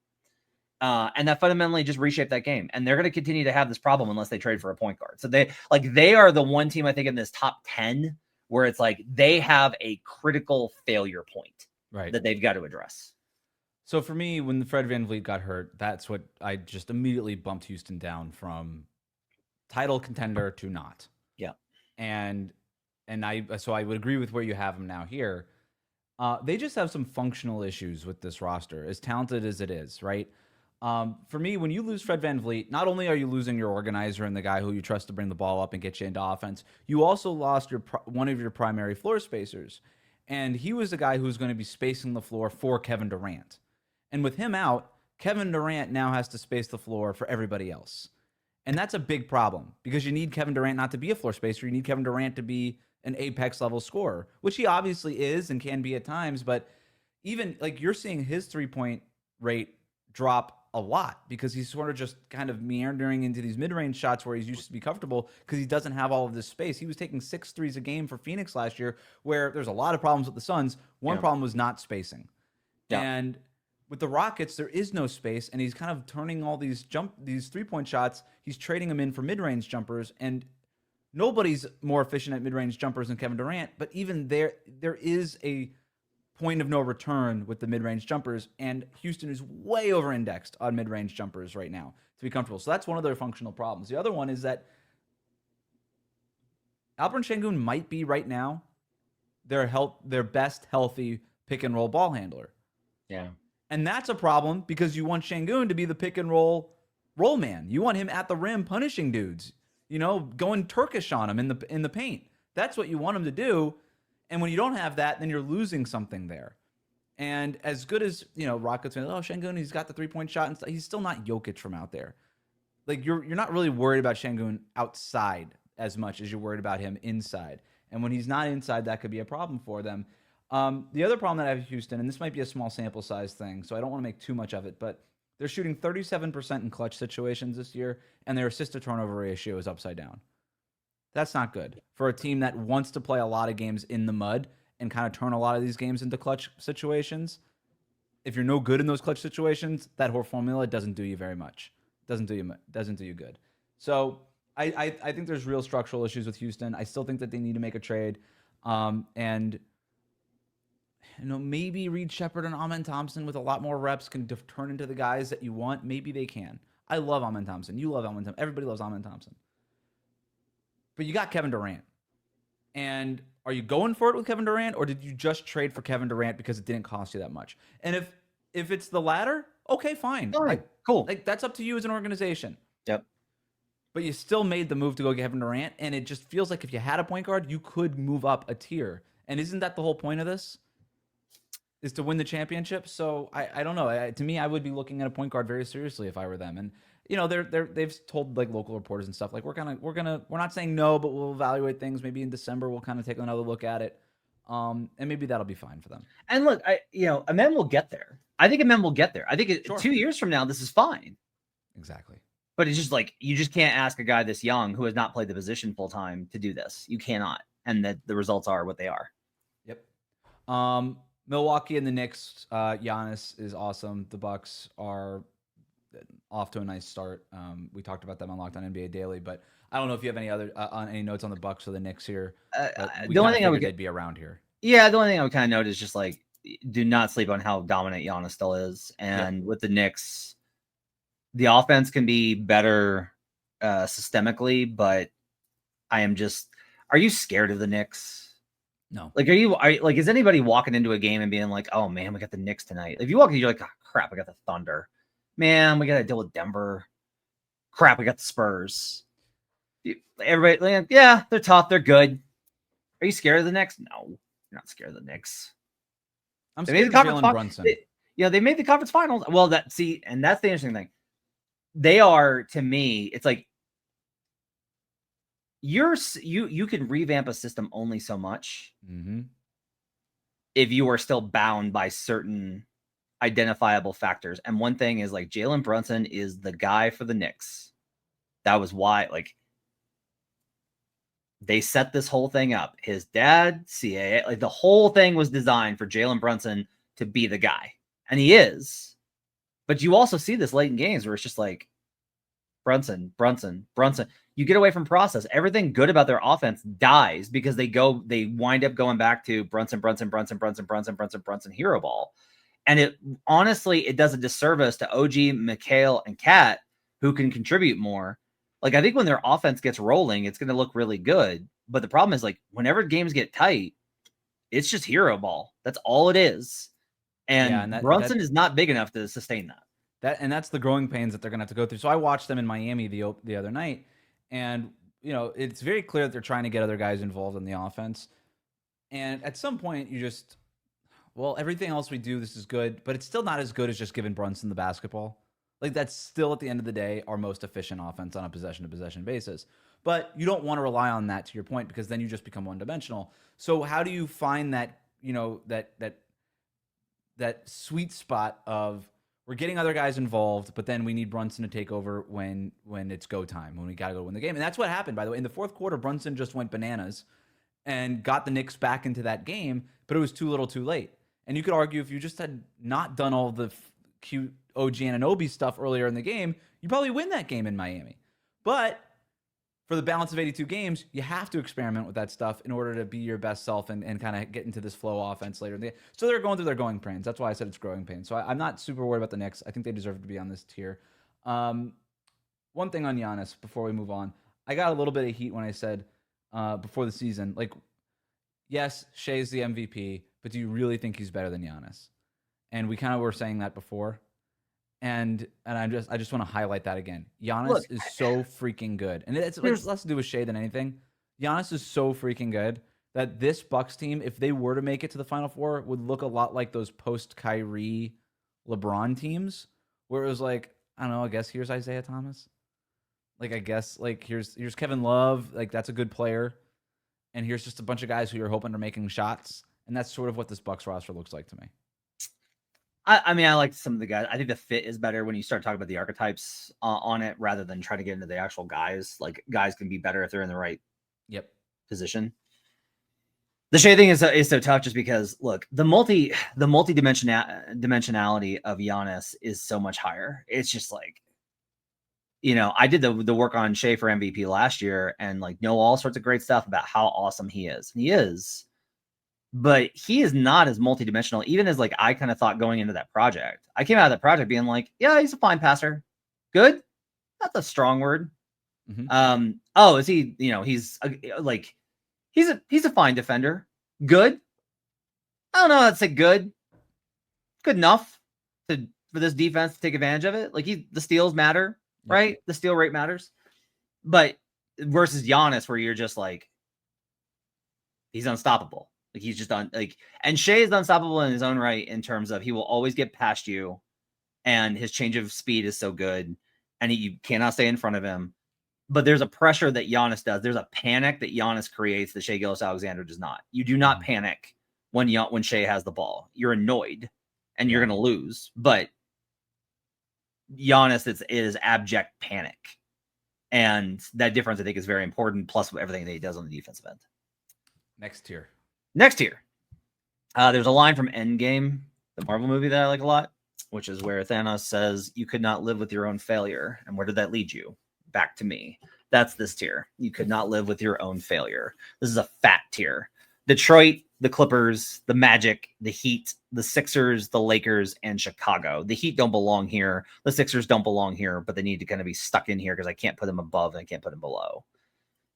And that fundamentally just reshaped that game. And they're going to continue to have this problem unless they trade for a point guard. So they are the one team, I think, in this top 10 where it's like they have a critical failure point that they've got to address. So for me, when Fred VanVleet got hurt, that's what I just immediately bumped Houston down from title contender to not. Yeah. And I would agree with where you have them now here. They just have some functional issues with this roster, as talented as it is, right? For me, when you lose Fred VanVleet, not only are you losing your organizer and the guy who you trust to bring the ball up and get you into offense, you also lost one of your primary floor spacers. And he was the guy who was going to be spacing the floor for Kevin Durant. And with him out, Kevin Durant now has to space the floor for everybody else. And that's a big problem because you need Kevin Durant not to be a floor spacer. You need Kevin Durant to be an apex level scorer, which he obviously is and can be at times. But even like you're seeing his 3-point rate drop a lot because he's sort of just kind of meandering into these mid-range shots where he's used to be comfortable because he doesn't have all of this space. He was taking 6 threes a game for Phoenix last year where there's a lot of problems with the Suns. One problem was not spacing. Yeah. And with the Rockets, there is no space, and he's kind of turning all these 3-point shots. He's trading them in for mid-range jumpers, and nobody's more efficient at mid-range jumpers than Kevin Durant. But even there is a point of no return with the mid-range jumpers, and Houston is way over-indexed on mid-range jumpers right now to be comfortable. So that's one of their functional problems. The other one is that Alperen Şengün might be right now their best healthy pick-and-roll ball handler. Yeah. And that's a problem because you want Şengün to be the pick and roll man. You want him at the rim punishing dudes, going Turkish on him in the paint. That's what you want him to do. And when you don't have that, then you're losing something there. And as good as, Rockets, Şengün, he's got the 3-point shot and stuff, he's still not Jokic from out there. Like you're not really worried about Şengün outside as much as you're worried about him inside. And when he's not inside, that could be a problem for them. The other problem that I have with Houston, and this might be a small sample size thing, so I don't want to make too much of it, but they're shooting 37% in clutch situations this year, and their assist-to-turnover ratio is upside down. That's not good for a team that wants to play a lot of games in the mud and kind of turn a lot of these games into clutch situations. If you're no good in those clutch situations, that whole formula doesn't do you very much. Doesn't do you good. So I think there's real structural issues with Houston. I still think that they need to make a trade, and maybe Reed Shepherd and Amen Thompson with a lot more reps can turn into the guys that you want. Maybe they can. I love Amen Thompson. You love Amen Thompson. Everybody loves Amen Thompson. But you got Kevin Durant. And are you going for it with Kevin Durant, or did you just trade for Kevin Durant because it didn't cost you that much? And if it's the latter, okay, fine. Cool. Like that's up to you as an organization. Yep. But you still made the move to go get Kevin Durant, and it just feels like if you had a point guard, you could move up a tier. And isn't that the whole point of this? Is to win the championship? So I don't know. To me, I would be looking at a point guard very seriously if I were them. And they've told like local reporters and stuff like we're not saying no, but we'll evaluate things. Maybe in December we'll kind of take another look at it. And maybe that'll be fine for them. And look, Amen will get there. I think Amen will get there. I think Sure. 2 years from now, this is fine. Exactly. But it's just like, you just can't ask a guy this young who has not played the position full time to do this. You cannot. And that the results are what they are. Yep. Milwaukee and the Knicks, Giannis is awesome. The Bucks are off to a nice start. We talked about them on Locked On NBA Daily, but I don't know if you have any other any notes on the Bucks or the Knicks here. The only thing I would they'd be around here. Yeah, the only thing I would kind of note is just like, do not sleep on how dominant Giannis still is. And with the Knicks, the offense can be better systemically, but are you scared of the Knicks? No. Like, is anybody walking into a game and being like, oh man, we got the Knicks tonight? If you walk in, you're like, oh, crap, we got the Thunder. Man, we got to deal with Denver. Crap, we got the Spurs. Everybody, like, yeah, they're tough. They're good. Are you scared of the Knicks? No, you're not scared of the Knicks. I'm scared of Jalen Brunson. They made the conference finals. Well, and that's the interesting thing. They are, to me, it's like, you can revamp a system only so much if you are still bound by certain identifiable factors. And one thing is like Jalen Brunson is the guy for the Knicks. That was why they set this whole thing up. His dad, CAA, like the whole thing was designed for Jalen Brunson to be the guy. And he is. But you also see this late in games where it's just like Brunson. You get away from process. Everything good about their offense dies because they wind up going back to Brunson, hero ball. And it does a disservice to OG, McHale, and Cat, who can contribute more. Like, I think when their offense gets rolling, it's going to look really good. But the problem is, like, whenever games get tight, it's just hero ball. That's all it is. And Brunson is not big enough to sustain that. That's the growing pains that they're going to have to go through. So I watched them in Miami the other night, and it's very clear that they're trying to get other guys involved in the offense. And at some point, everything else we do, this is good, but it's still not as good as just giving Brunson the basketball. Like, that's still, at the end of the day, our most efficient offense on a possession-to-possession basis. But you don't want to rely on that, to your point, because then you just become one-dimensional. So how do you find that, that sweet spot of we're getting other guys involved, but then we need Brunson to take over when it's go time, when we got to go win the game? And that's what happened, by the way. In the fourth quarter, Brunson just went bananas and got the Knicks back into that game, but it was too little too late. And you could argue if you just had not done all the cute OG Anunoby stuff earlier in the game, you probably win that game in Miami. But for the balance of 82 games, you have to experiment with that stuff in order to be your best self and kind of get into this flow offense later in the game. So they're going through their growing pains. That's why I said it's growing pains. So I'm not super worried about the Knicks. I think they deserve to be on this tier. One thing on Giannis before we move on. I got a little bit of heat when I said before the season, like, yes, Shea's the MVP, but do you really think he's better than Giannis? And we kind of were saying that before. And I just want to highlight that again. Giannis is so freaking good. And it's less to do with Shea than anything. Giannis is so freaking good that this Bucks team, if they were to make it to the Final Four, would look a lot like those post-Kyrie LeBron teams, where it was like, I don't know, I guess here's Isaiah Thomas. Like, I guess, like, here's Kevin Love. Like, that's a good player. And here's just a bunch of guys who you're hoping are making shots. And that's sort of what this Bucks roster looks like to me. I mean, I like some of the guys. I think the fit is better when you start talking about the archetypes on it rather than trying to get into the actual guys. Like, guys can be better if they're in the right position. The Shea thing is so tough just because, look, the multi-dimensionality of Giannis is so much higher. It's just like, I did the work on Shea for MVP last year and like know all sorts of great stuff about how awesome he is. He is. But he is not as multidimensional, even as like I kind of thought going into that project. I came out of that project being like, yeah, he's a fine passer. Good. That's a strong word. Mm-hmm. Oh, is he? He's like he's a fine defender. Good. I don't know. I'd say good. Good enough for this defense to take advantage of it. Like the steals matter, right? The steal rate matters. But versus Giannis, where you're just like, he's unstoppable. Like he's just and Shea is unstoppable in his own right in terms of he will always get past you, and his change of speed is so good, and you cannot stay in front of him. But there's a pressure that Giannis does. There's a panic that Giannis creates that Shea Gilgeous-Alexander does not. You do not panic when Shea has the ball. You're annoyed, and you're going to lose. But Giannis is abject panic. And that difference, I think, is very important, plus everything that he does on the defensive end. Next tier. There's a line from Endgame, the Marvel movie that I like a lot, which is where Thanos says, "You could not live with your own failure." And where did that lead you? Back to me. That's this tier. You could not live with your own failure. This is a fat tier. Detroit, the Clippers, the Magic, the Heat, the Sixers, the Lakers, and Chicago. The Heat don't belong here. The Sixers don't belong here, but they need to kind of be stuck in here because I can't put them above and I can't put them below.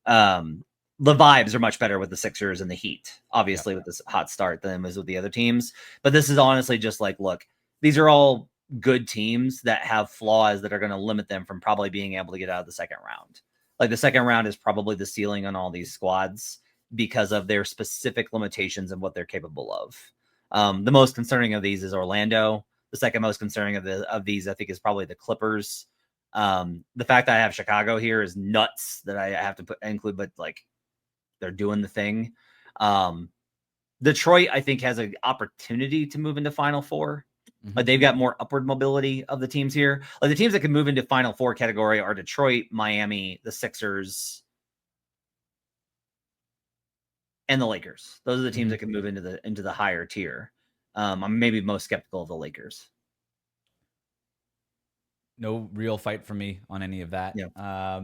The vibes are much better with the Sixers and the Heat, obviously, with this hot start than is with the other teams. But this is honestly just like, look, these are all good teams that have flaws that are going to limit them from probably being able to get out of the second round. Like the second round is probably the ceiling on all these squads because of their specific limitations and what they're capable of. The most concerning of these is Orlando. The second most concerning of these, I think, is probably the Clippers. The fact that I have Chicago here is nuts that I have to include, but like they're doing the thing. Detroit, I think, has an opportunity to move into Final Four. But they've got more upward mobility of the teams here. Like the teams that can move into Final Four category are Detroit, Miami, the Sixers, and the Lakers. Those are the teams that can move into the higher tier. I'm maybe most skeptical of the Lakers. No real fight for me on any of that. Yeah.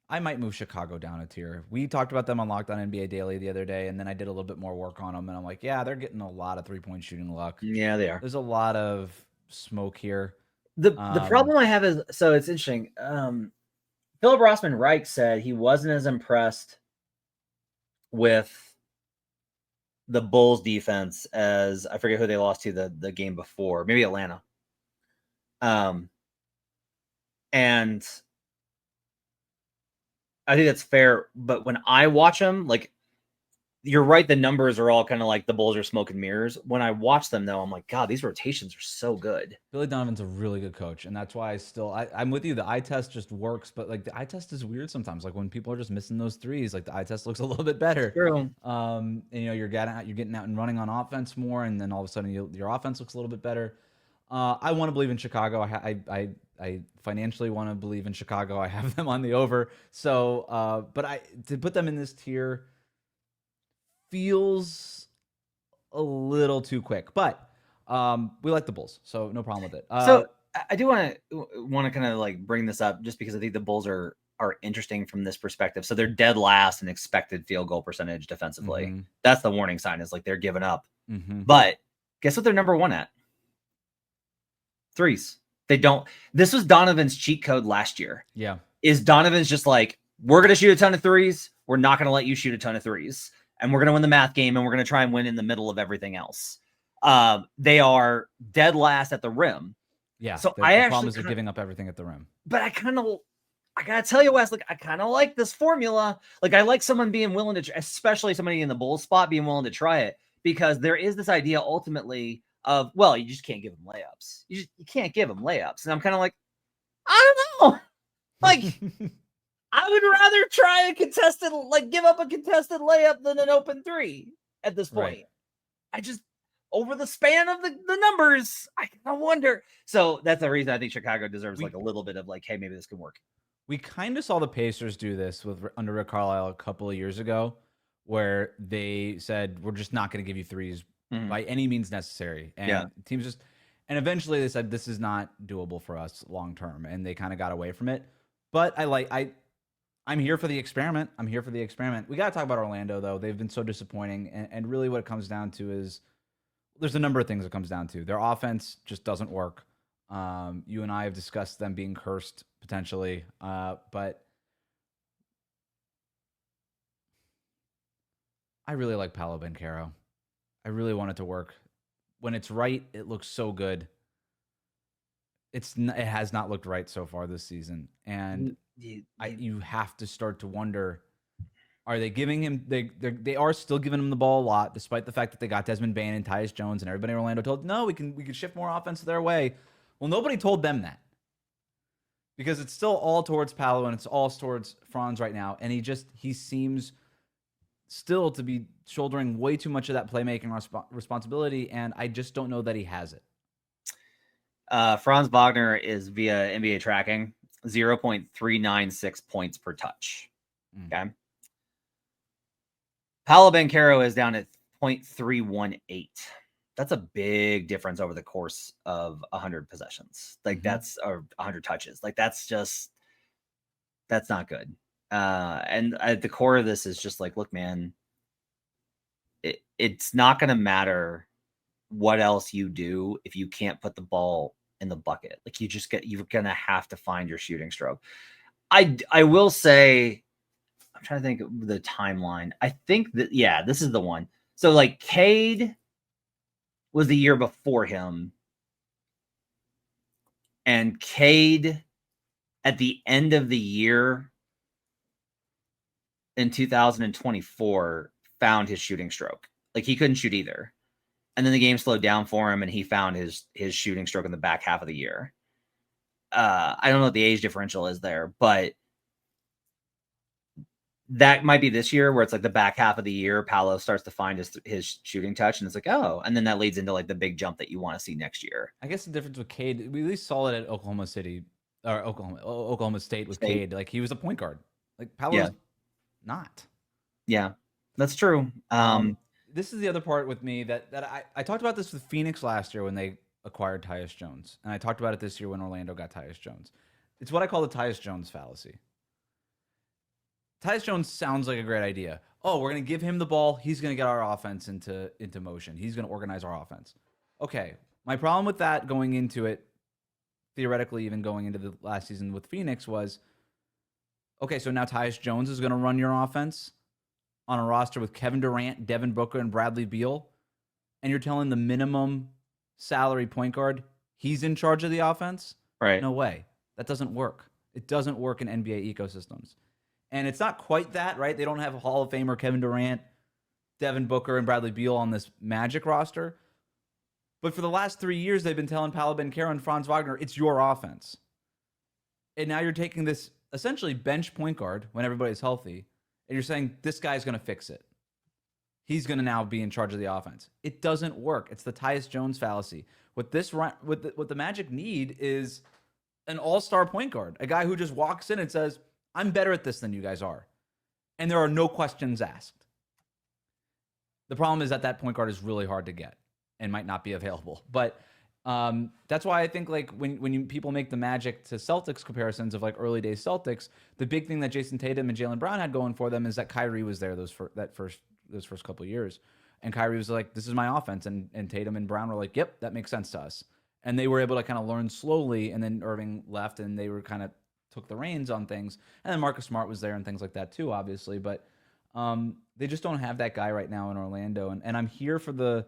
I might move Chicago down a tier. We talked about them on Locked On NBA Daily the other day, and then I did a little bit more work on them, and I'm like, yeah, they're getting a lot of three-point shooting luck. Yeah, they are. There's a lot of smoke here. The problem I have is, so it's interesting. Philip Rossman Reich said he wasn't as impressed with the Bulls defense as, I forget who they lost to the game before, maybe Atlanta. And I think that's fair, but when I watch them, like, you're right, the numbers are all kind of like the Bulls are smoke and mirrors. When I watch them, though, I'm like, God, these rotations are so good. Billy Donovan's a really good coach, and that's why I'm with you. The eye test just works, but like the eye test is weird sometimes. Like when people are just missing those threes, like the eye test looks a little bit better. True. And you're getting out and running on offense more, and then all of a sudden your offense looks a little bit better. I want to believe in Chicago. I financially want to believe in Chicago. I have them on the over. So, but to put them in this tier feels a little too quick. But we like the Bulls, so no problem with it. So I do want to kind of like bring this up just because I think the Bulls are interesting from this perspective. So they're dead last in expected field goal percentage defensively. Mm-hmm. That's the warning sign, is like they're giving up. Mm-hmm. But guess what they're number one at? Threes. They don't. This was Donovan's cheat code last year. Yeah. Is Donovan's just like, we're going to shoot a ton of threes. We're not going to let you shoot a ton of threes. And we're going to win the math game, and we're going to try and win in the middle of everything else. They are dead last at the rim. Yeah. So the problem is they're giving up everything at the rim. But I got to tell you, Wes, like, I kind of like this formula. Like, I like someone being willing to, especially somebody in the Bulls spot, being willing to try it, because there is this idea ultimately of, well, you just can't give them layups. You can't give them layups. And I'm kind of like, I don't know. Like, I would rather try a contested, like, give up a contested layup than an open three at this point. Right. I just, over the span of the numbers, I kind of wonder. So that's the reason I think Chicago deserves like a little bit of like, hey, maybe this can work. We kind of saw the Pacers do this under Rick Carlisle a couple of years ago, where they said, we're just not going to give you threes by any means necessary. And teams just, and eventually they said, this is not doable for us long term. And they kind of got away from it. But I'm here for the experiment. We got to talk about Orlando, though. They've been so disappointing. And really what it comes down to is, there's a number of things it comes down to. Their offense just doesn't work. You and I have discussed them being cursed potentially, but I really like Paolo Banchero. I really want it to work. When it's right, it looks so good. It has not looked right so far this season, and you have to start to wonder: are they giving him? They are still giving him the ball a lot, despite the fact that they got Desmond Bane and Tyus Jones, and everybody in Orlando told, no, we can shift more offense their way. Well, nobody told them that, because it's still all towards Paolo and it's all towards Franz right now, and he seems still to be shouldering way too much of that playmaking responsibility, and I just don't know that he has it. Franz Wagner is via NBA tracking 0.396 points per touch. Okay. Paolo Banchero is down at 0.318. That's a big difference over the course of 100 possessions. Like that's 100 touches. Like that's not good. And at the core of this is just like, look, man, it's not going to matter what else you do if you can't put the ball in the bucket. Like you're going to have to find your shooting stroke. I will say, I'm trying to think of the timeline. I think that, this is the one. So like Cade was the year before him. And Cade at the end of the year in 2024 found his shooting stroke. Like he couldn't shoot either. And then the game slowed down for him and he found his shooting stroke in the back half of the year. I don't know what the age differential is there, but that might be this year where it's like the back half of the year, Paolo starts to find his shooting touch, and it's like, oh, and then that leads into like the big jump that you want to see next year. I guess the difference with Cade, we at least saw it at Oklahoma State with Cade. Like he was a point guard. Like Paolo's not. Yeah, that's true. This is the other part with me that I talked about this with Phoenix last year when they acquired Tyus Jones, and I talked about it this year when Orlando got Tyus Jones. It's what I call the Tyus Jones fallacy. Tyus Jones sounds like a great idea. Oh, we're going to give him the ball. He's going to get our offense into motion. He's going to organize our offense. Okay. My problem with that going into it, theoretically even going into the last season with Phoenix, was, okay, so now Tyus Jones is going to run your offense on a roster with Kevin Durant, Devin Booker, and Bradley Beal, and you're telling the minimum salary point guard he's in charge of the offense? Right. No way. That doesn't work. It doesn't work in NBA ecosystems. And it's not quite that, right? They don't have Hall of Famer Kevin Durant, Devin Booker, and Bradley Beal on this Magic roster. But for the last 3 years, they've been telling Paolo Banchero and Franz Wagner, it's your offense. And now you're taking this essentially bench point guard when everybody's healthy, and you're saying, this guy's going to fix it. He's going to now be in charge of the offense. It doesn't work. It's the Tyus Jones fallacy. What the Magic need is an all-star point guard, a guy who just walks in and says, I'm better at this than you guys are. And there are no questions asked. The problem is that point guard is really hard to get and might not be available. But that's why I think like when people make the Magic to Celtics comparisons of like early days Celtics, the big thing that Jason Tatum and Jaylen Brown had going for them is that Kyrie was there those first couple of years. And Kyrie was like, this is my offense. And Tatum and Brown were like, yep, that makes sense to us. And they were able to kind of learn slowly. And then Irving left and they were kind of took the reins on things. And then Marcus Smart was there and things like that too, obviously. But they just don't have that guy right now in Orlando. And I'm here for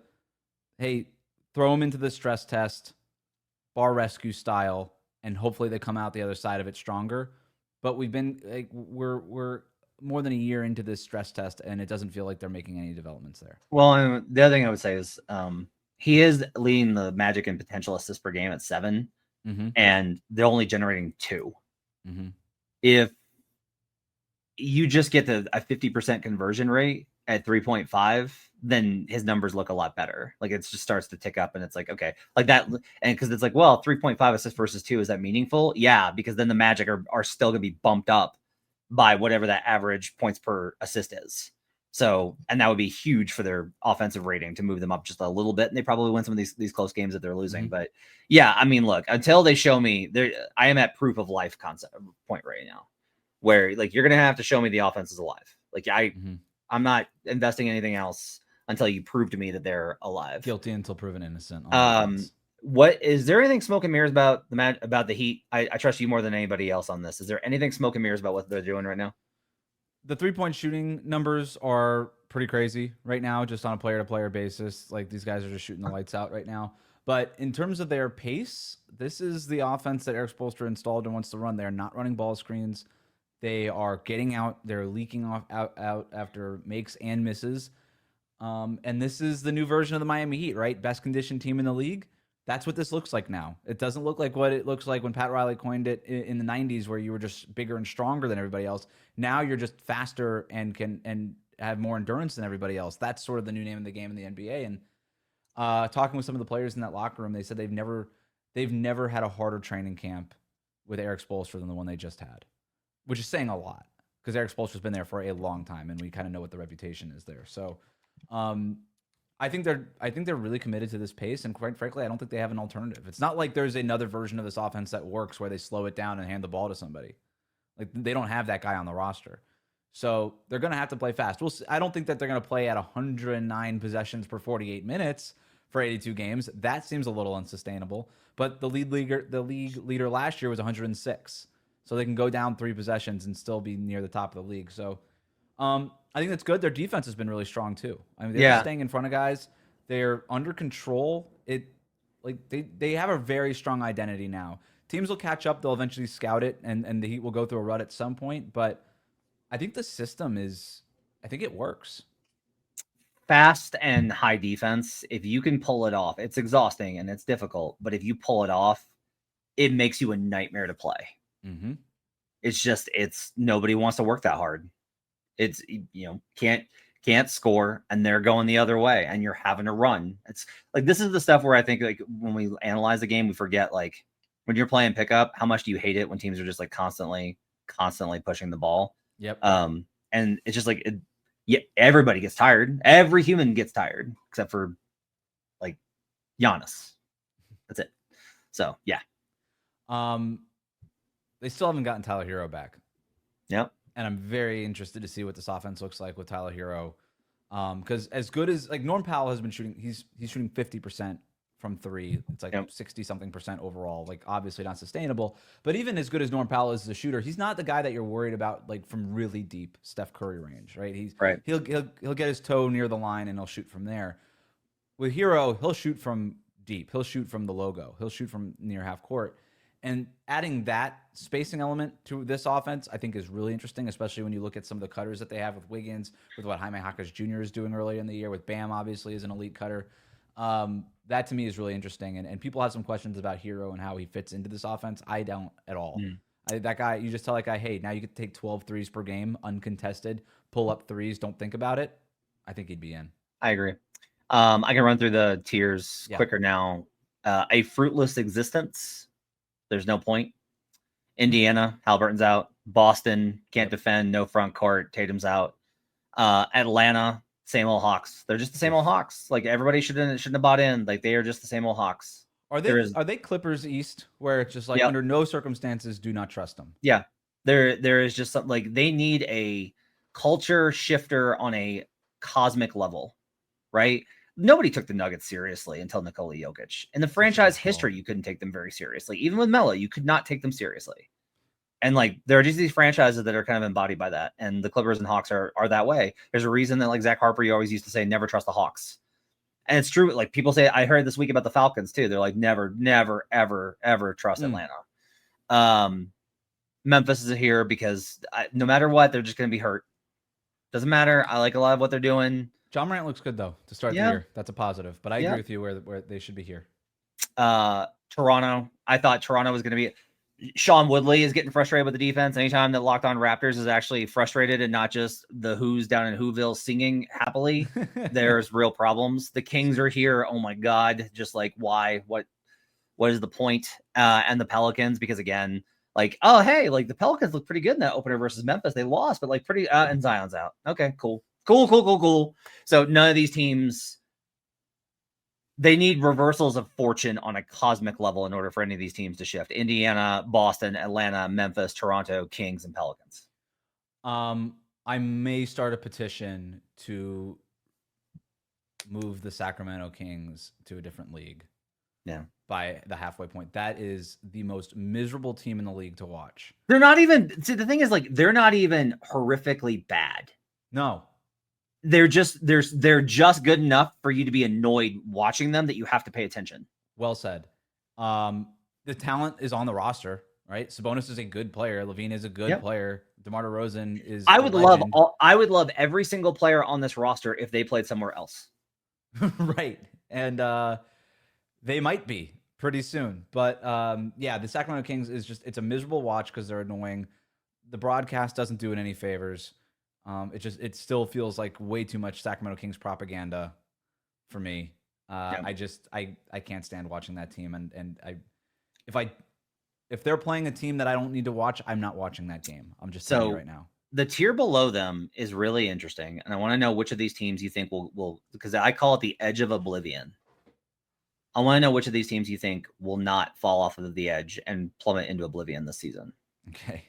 hey, throw him into the stress test, bar rescue style, and hopefully they come out the other side of it stronger. But we're more than a year into this stress test, and it doesn't feel like they're making any developments there. Well, the other thing I would say is he is leading the Magic in potential assists per game at 7, and they're only generating 2. If you just get a 50% conversion rate at 3.5, then his numbers look a lot better. Like it just starts to tick up and it's like, okay, like that. And because it's like, well, 3.5 assists versus 2, is that meaningful? Yeah, because then the Magic are still going to be bumped up by whatever that average points per assist is. So, and that would be huge for their offensive rating to move them up just a little bit. And they probably win some of these close games that they're losing. But yeah, I mean, look, until they show me I am at proof of life concept point right now where like, you're going to have to show me the offense is alive. Like I'm not investing in anything else until you prove to me that they're alive. Guilty until proven innocent. What is there anything smoke and mirrors about the Heat? I trust you more than anybody else on this. Is there anything smoke and mirrors about what they're doing right now? The 3-point shooting numbers are pretty crazy right now, just on a player-to-player basis. Like, these guys are just shooting the lights out right now. But in terms of their pace, this is the offense that Eric Spoelstra installed and wants to run. They're not running ball screens. They are getting out. They're leaking out after makes and misses. And this is the new version of the Miami Heat, right? Best conditioned team in the league. That's what this looks like now. It doesn't look like what it looks like when Pat Riley coined it in the 90s, where you were just bigger and stronger than everybody else. Now you're just faster and can have more endurance than everybody else. That's sort of the new name of the game in the NBA. And talking with some of the players in that locker room, they said they've never had a harder training camp with Eric Spoelstra than the one they just had, which is saying a lot because Eric Spoelstra's been there for a long time, and we kind of know what the reputation is there. So, I think they're really committed to this pace, and quite frankly, I don't think they have an alternative. It's not like there's another version of this offense that works where they slow it down and hand the ball to somebody. Like, they don't have that guy on the roster, so they're going to have to play fast. I don't think that they're going to play at 109 possessions per 48 minutes for 82 games. That seems a little unsustainable. But the league leader last year was 106, so they can go down 3 possessions and still be near the top of the league. So, I think that's good. Their defense has been really strong too. I mean, they're just staying in front of guys. They're under control. They have a very strong identity now. Teams will catch up. They'll eventually scout it, and the Heat will go through a rut at some point. But I think the system I think it works. Fast and high defense. If you can pull it off, it's exhausting and it's difficult. But if you pull it off, it makes you a nightmare to play. Mm-hmm. It's nobody wants to work that hard. It's, can't score, and they're going the other way, and you're having to run. It's like, this is the stuff where I think, like, when we analyze the game, we forget, like, when you're playing pickup, how much do you hate it when teams are just like constantly pushing the ball? Yep. And it's just like, everybody gets tired. Every human gets tired except for like Giannis. That's it. So yeah. They still haven't gotten Tyler Hero back. Yep. And I'm very interested to see what this offense looks like with Tyler Hero. Because as good as, like, Norm Powell has been shooting, he's shooting 50% from 3. It's like 60-something% overall. Like, obviously not sustainable. But even as good as Norm Powell is as a shooter, he's not the guy that you're worried about, like, from really deep Steph Curry range, right? He'll get his toe near the line and he'll shoot from there. With Hero, he'll shoot from deep. He'll shoot from the logo. He'll shoot from near half court. And adding that spacing element to this offense, I think, is really interesting, especially when you look at some of the cutters that they have with Wiggins, with what Jaime Jaquez Jr. is doing earlier in the year, with Bam, obviously, is an elite cutter. That, to me, is really interesting. And people have some questions about Hero and how he fits into this offense. I don't at all. That guy, you just tell that guy, hey, now you can take 12 threes per game, uncontested, pull up threes, don't think about it. I think he'd be in. I agree. I can run through the tiers quicker now. A fruitless existence. There's no point. Indiana, Halliburton's out. Boston, can't defend, no front court. Tatum's out. Atlanta, same old Hawks. They're just the same old Hawks. Like, everybody shouldn't have bought in. Like, they are just the same old Hawks. Are they Clippers East, where it's just like, under no circumstances do not trust them? Yeah. There is just something, like, they need a culture shifter on a cosmic level, right? Nobody took the Nuggets seriously until Nikola Jokic. In the franchise history, you couldn't take them very seriously. Even with Melo, you could not take them seriously. And, like, there are just these franchises that are kind of embodied by that. And the Clippers and Hawks are that way. There's a reason that, like, Zach Harper, you always used to say, never trust the Hawks. And it's true. Like, people say, I heard this week about the Falcons too. They're like, never, ever, ever trust Atlanta. Memphis is here because no matter what, they're just going to be hurt. Doesn't matter. I like a lot of what they're doing. John Morant looks good, though, to start the year. That's a positive. But I agree with you where they should be here. Toronto. I thought Toronto was going to be... Sean Woodley is getting frustrated with the defense. Anytime that Locked On Raptors is actually frustrated and not just the Who's down in Whoville singing happily, there's real problems. The Kings are here. Oh, my God. Just like, why? What is the point? And the Pelicans, because, again, like, oh, hey, like, the Pelicans look pretty good in that opener versus Memphis. They lost, but, like, pretty... and Zion's out. Okay, cool. Cool. So none of these teams, they need reversals of fortune on a cosmic level in order for any of these teams to shift. Indiana, Boston, Atlanta, Memphis, Toronto, Kings, and Pelicans. I may start a petition to move the Sacramento Kings to a different league. Yeah. By the halfway point. That is the most miserable team in the league to watch. They're not even, see, the thing is, like, they're not even horrifically bad. No. They're just good enough for you to be annoyed watching them that you have to pay attention. Well said. The talent is on the roster, right? Sabonis is a good player. Levine is a good player. DeMar DeRozan is I would love every single player on this roster if they played somewhere else. Right. And they might be pretty soon. But the Sacramento Kings is it's a miserable watch because they're annoying. The broadcast doesn't do it any favors. It still feels like way too much Sacramento Kings propaganda for me. I can't stand watching that team. And if they're playing a team that I don't need to watch, I'm not watching that game. I'm just telling you right now. The tier below them is really interesting. And I want to know which of these teams you think will, because I call it the edge of oblivion. I want to know which of these teams you think will not fall off of the edge and plummet into oblivion this season. Okay.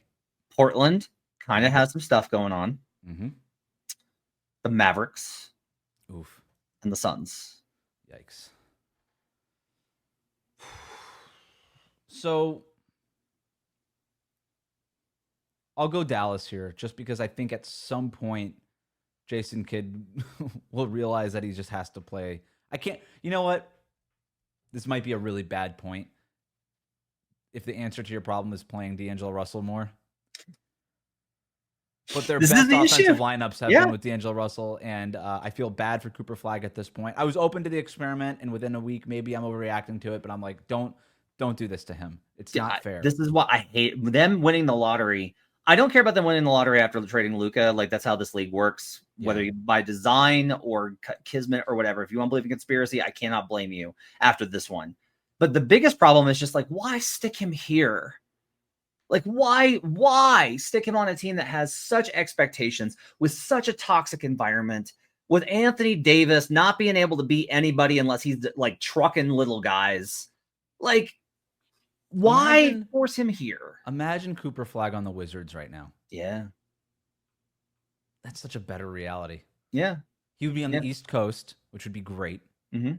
Portland kind of has some stuff going on. Mm-hmm. The Mavericks. Oof. And the Suns. Yikes. So I'll go Dallas here just because I think at some point Jason Kidd will realize that he just has to play. You know what? This might be a really bad point. If the answer to your problem is playing D'Angelo Russell more. But their best offensive lineups have been with D'Angelo Russell, and I feel bad for Cooper Flagg at this point. I was open to the experiment, and within a week, maybe I'm overreacting to it, but I'm like, don't do this to him. It's not fair. This is what I hate. Them winning the lottery. I don't care about them winning the lottery after trading Luka. Like, that's how this league works, whether you by design or kismet or whatever. If you want to believe in conspiracy, I cannot blame you after this one. But the biggest problem is just like, why stick him here? Like, why stick him on a team that has such expectations with such a toxic environment, with Anthony Davis not being able to beat anybody unless he's like trucking little guys? Like, why force him here? Imagine Cooper Flagg on the Wizards right now. Yeah. That's such a better reality. Yeah. He would be on the East Coast, which would be great. Mm-hmm.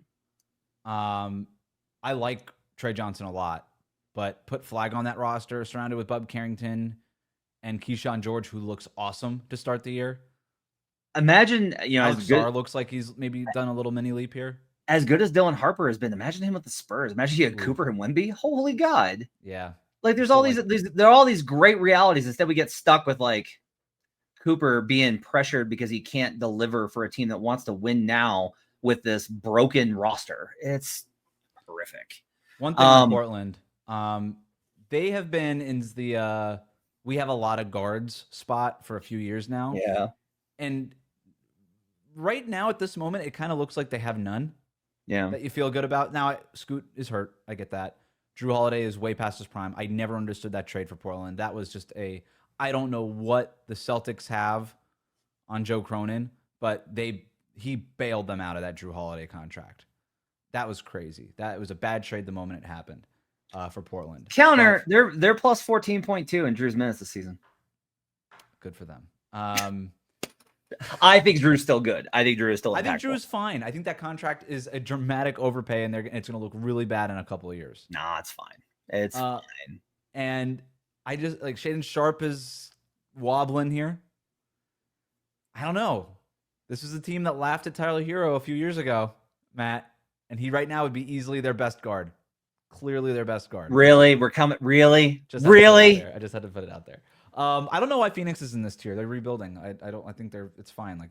I like Trey Johnson a lot. But put Flagg on that roster, surrounded with Bub Carrington and Keyshawn George, who looks awesome to start the year. Imagine, Alex Sarr looks like he's maybe done a little mini leap here. As good as Dylan Harper has been, imagine him with the Spurs. Imagine he had Cooper and Wemby. Holy God. Yeah. Like, there are all these great realities. Instead, we get stuck with like Cooper being pressured because he can't deliver for a team that wants to win now with this broken roster. It's horrific. One thing in Portland. They have been in the we have a lot of guards spot for a few years now. Yeah. And right now at this moment, it kind of looks like they have none. Yeah. That you feel good about. Now, Scoot is hurt. I get that. Drew Holiday is way past his prime. I never understood that trade for Portland. That was just I don't know what the Celtics have on Joe Cronin, but he bailed them out of that Drew Holiday contract. That was crazy. That was a bad trade the moment it happened. For Portland. Counter, they're plus 14.2 in Drew's minutes this season. Good for them. I think Drew's still good. I think Drew is still impactful. I think Drew's fine. I think that contract is a dramatic overpay, and it's going to look really bad in a couple of years. Nah, it's fine. It's fine. And I just like Shaedon Sharpe is wobbling here. I don't know. This is a team that laughed at Tyler Hero a few years ago, Matt, and he right now would be easily their best guard. Clearly their best guard. Really? We're coming. Really? Really? I just had to put it out there. I don't know why Phoenix is in this tier. They're rebuilding. I think it's fine. Like,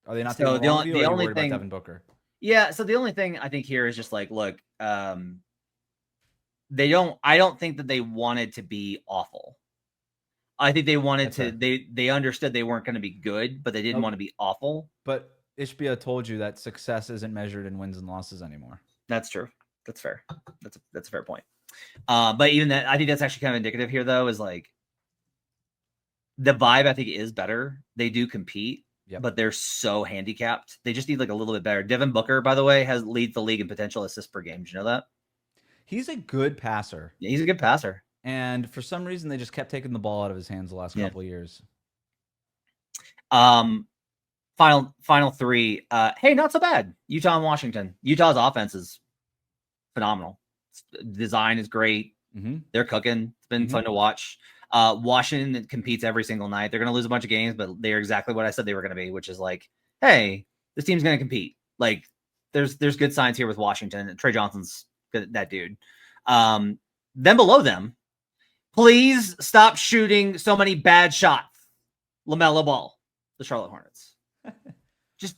are they not taking the only thing about Devin Booker? Yeah. So the only thing I think here is just like, look, I don't think that they wanted to be awful. I think they wanted they understood they weren't going to be good, but they didn't want to be awful. But Ishbia told you that success isn't measured in wins and losses anymore. That's true. That's fair. That's a fair point. But even that, I think that's actually kind of indicative here, though, is like the vibe, I think, is better. They do compete, but they're so handicapped. They just need like a little bit better. Devin Booker, by the way, leads the league in potential assists per game. Did you know that? He's a good passer. Yeah, he's a good passer. And for some reason, they just kept taking the ball out of his hands the last couple of years. Final three. Hey, not so bad. Utah and Washington. Utah's offense is phenomenal. Design is great. Mm-hmm. They're cooking. It's been fun to watch. Washington competes every single night. They're going to lose a bunch of games, but they're exactly what I said they were going to be, which is like, hey, this team's going to compete. Like, there's good signs here with Washington. Trey Johnson's that dude. Then below them, please stop shooting so many bad shots. Lamelo Ball, the Charlotte Hornets. Just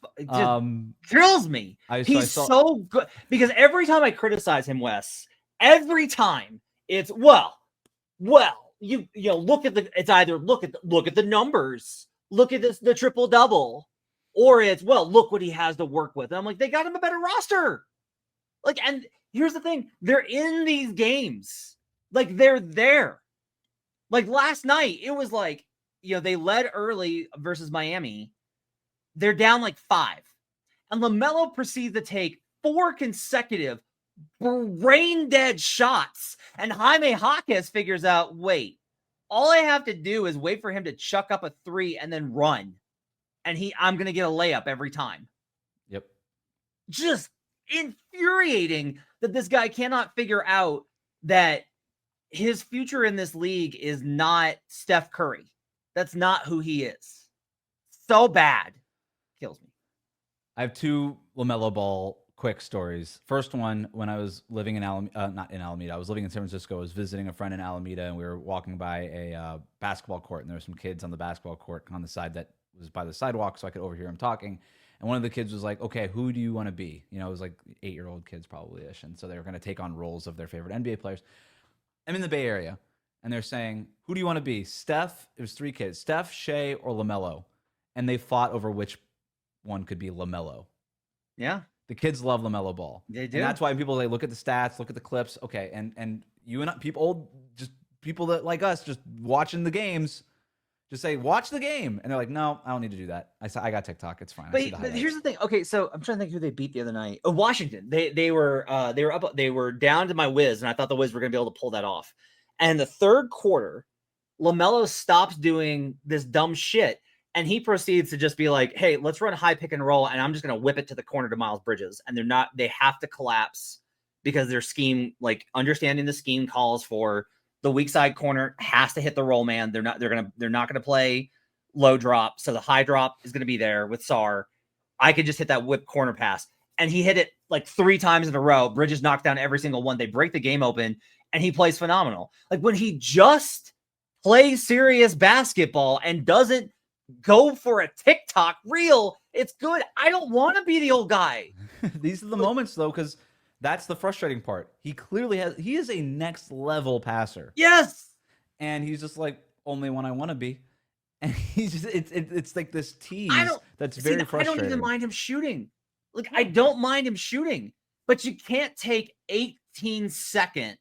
thrills me. He's so good because every time I criticize him, Wes, every time it's well, you know, look at the numbers, look at this, the triple double, or it's look what he has to work with. And I'm like, they got him a better roster. Like, and here's the thing, they're in these games, like they're there. Like last night, it was like, you know, they led early versus Miami. They're down like 5. And LaMelo proceeds to take 4 consecutive brain-dead shots. And Jaime Jaquez figures out, wait, all I have to do is wait for him to chuck up a 3 and then run. And I'm going to get a layup every time. Yep. Just infuriating that this guy cannot figure out that his future in this league is not Steph Curry. That's not who he is. So bad. Kills me. I have 2 LaMelo Ball quick stories. First one, when I was living in not in Alameda, I was living in San Francisco. I was visiting a friend in Alameda, and we were walking by a basketball court, and there were some kids on the basketball court on the side that was by the sidewalk, so I could overhear them talking. And one of the kids was like, okay, who do you want to be? You know, it was like 8-year-old kids probably-ish, and so they were going to take on roles of their favorite NBA players. I'm in the Bay Area, and they're saying, who do you want to be? Steph, it was 3 kids, Steph, Shea, or LaMelo. And they fought over which one could be LaMelo. Yeah. The kids love LaMelo Ball. They do. And that's why people look at the stats, look at the clips. Okay, and you and people that like us just watching the games, just say, watch the game. And they're like, no, I don't need to do that. I got TikTok. It's fine. But here's the thing. Okay, so I'm trying to think who they beat the other night. Oh, Washington. They were up. They were down to my Wiz, and I thought the Wiz were going to be able to pull that off. And in the third quarter, LaMelo stops doing this dumb shit. And he proceeds to just be like, hey, let's run high pick and roll. And I'm just going to whip it to the corner to Miles Bridges. And they have to collapse because their scheme, like understanding the scheme calls for the weak side corner has to hit the roll man. They're not going to play low drop. So the high drop is going to be there with Sar. I could just hit that whip corner pass. And he hit it like 3 times in a row. Bridges knocks down every single one. They break the game open and he plays phenomenal. Like when he just plays serious basketball and doesn't go for a TikTok reel, it's good. I don't want to be the old guy. These are the moments though, because that's the frustrating part. He is a next level passer. Yes. And he's just like, only one I want to be. And he's just, it's like this tease that's very frustrating. I don't even mind him shooting. Like, I don't mind him shooting, but you can't take 18-second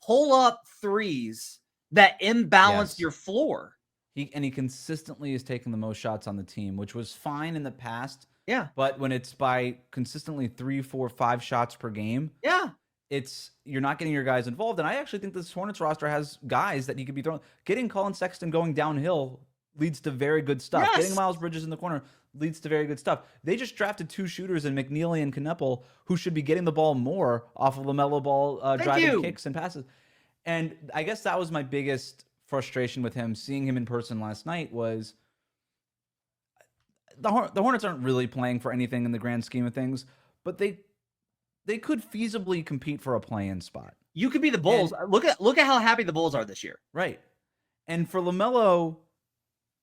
pull up threes that imbalance your floor. He consistently is taking the most shots on the team, which was fine in the past. Yeah. But when it's by consistently 3, 4, 5 shots per game, you're not getting your guys involved. And I actually think this Hornets roster has guys that he could be throwing. Getting Colin Sexton going downhill leads to very good stuff. Yes. Getting Miles Bridges in the corner leads to very good stuff. They just drafted 2 shooters in McNeely and Kneppel who should be getting the ball more off of LaMelo Ball driving kicks and passes. And I guess that was my biggest frustration with him. Seeing him in person last night was the Hornets aren't really playing for anything in the grand scheme of things, but they could feasibly compete for a play-in spot. You could be the Bulls. And look at how happy the Bulls are this year. Right. And for LaMelo,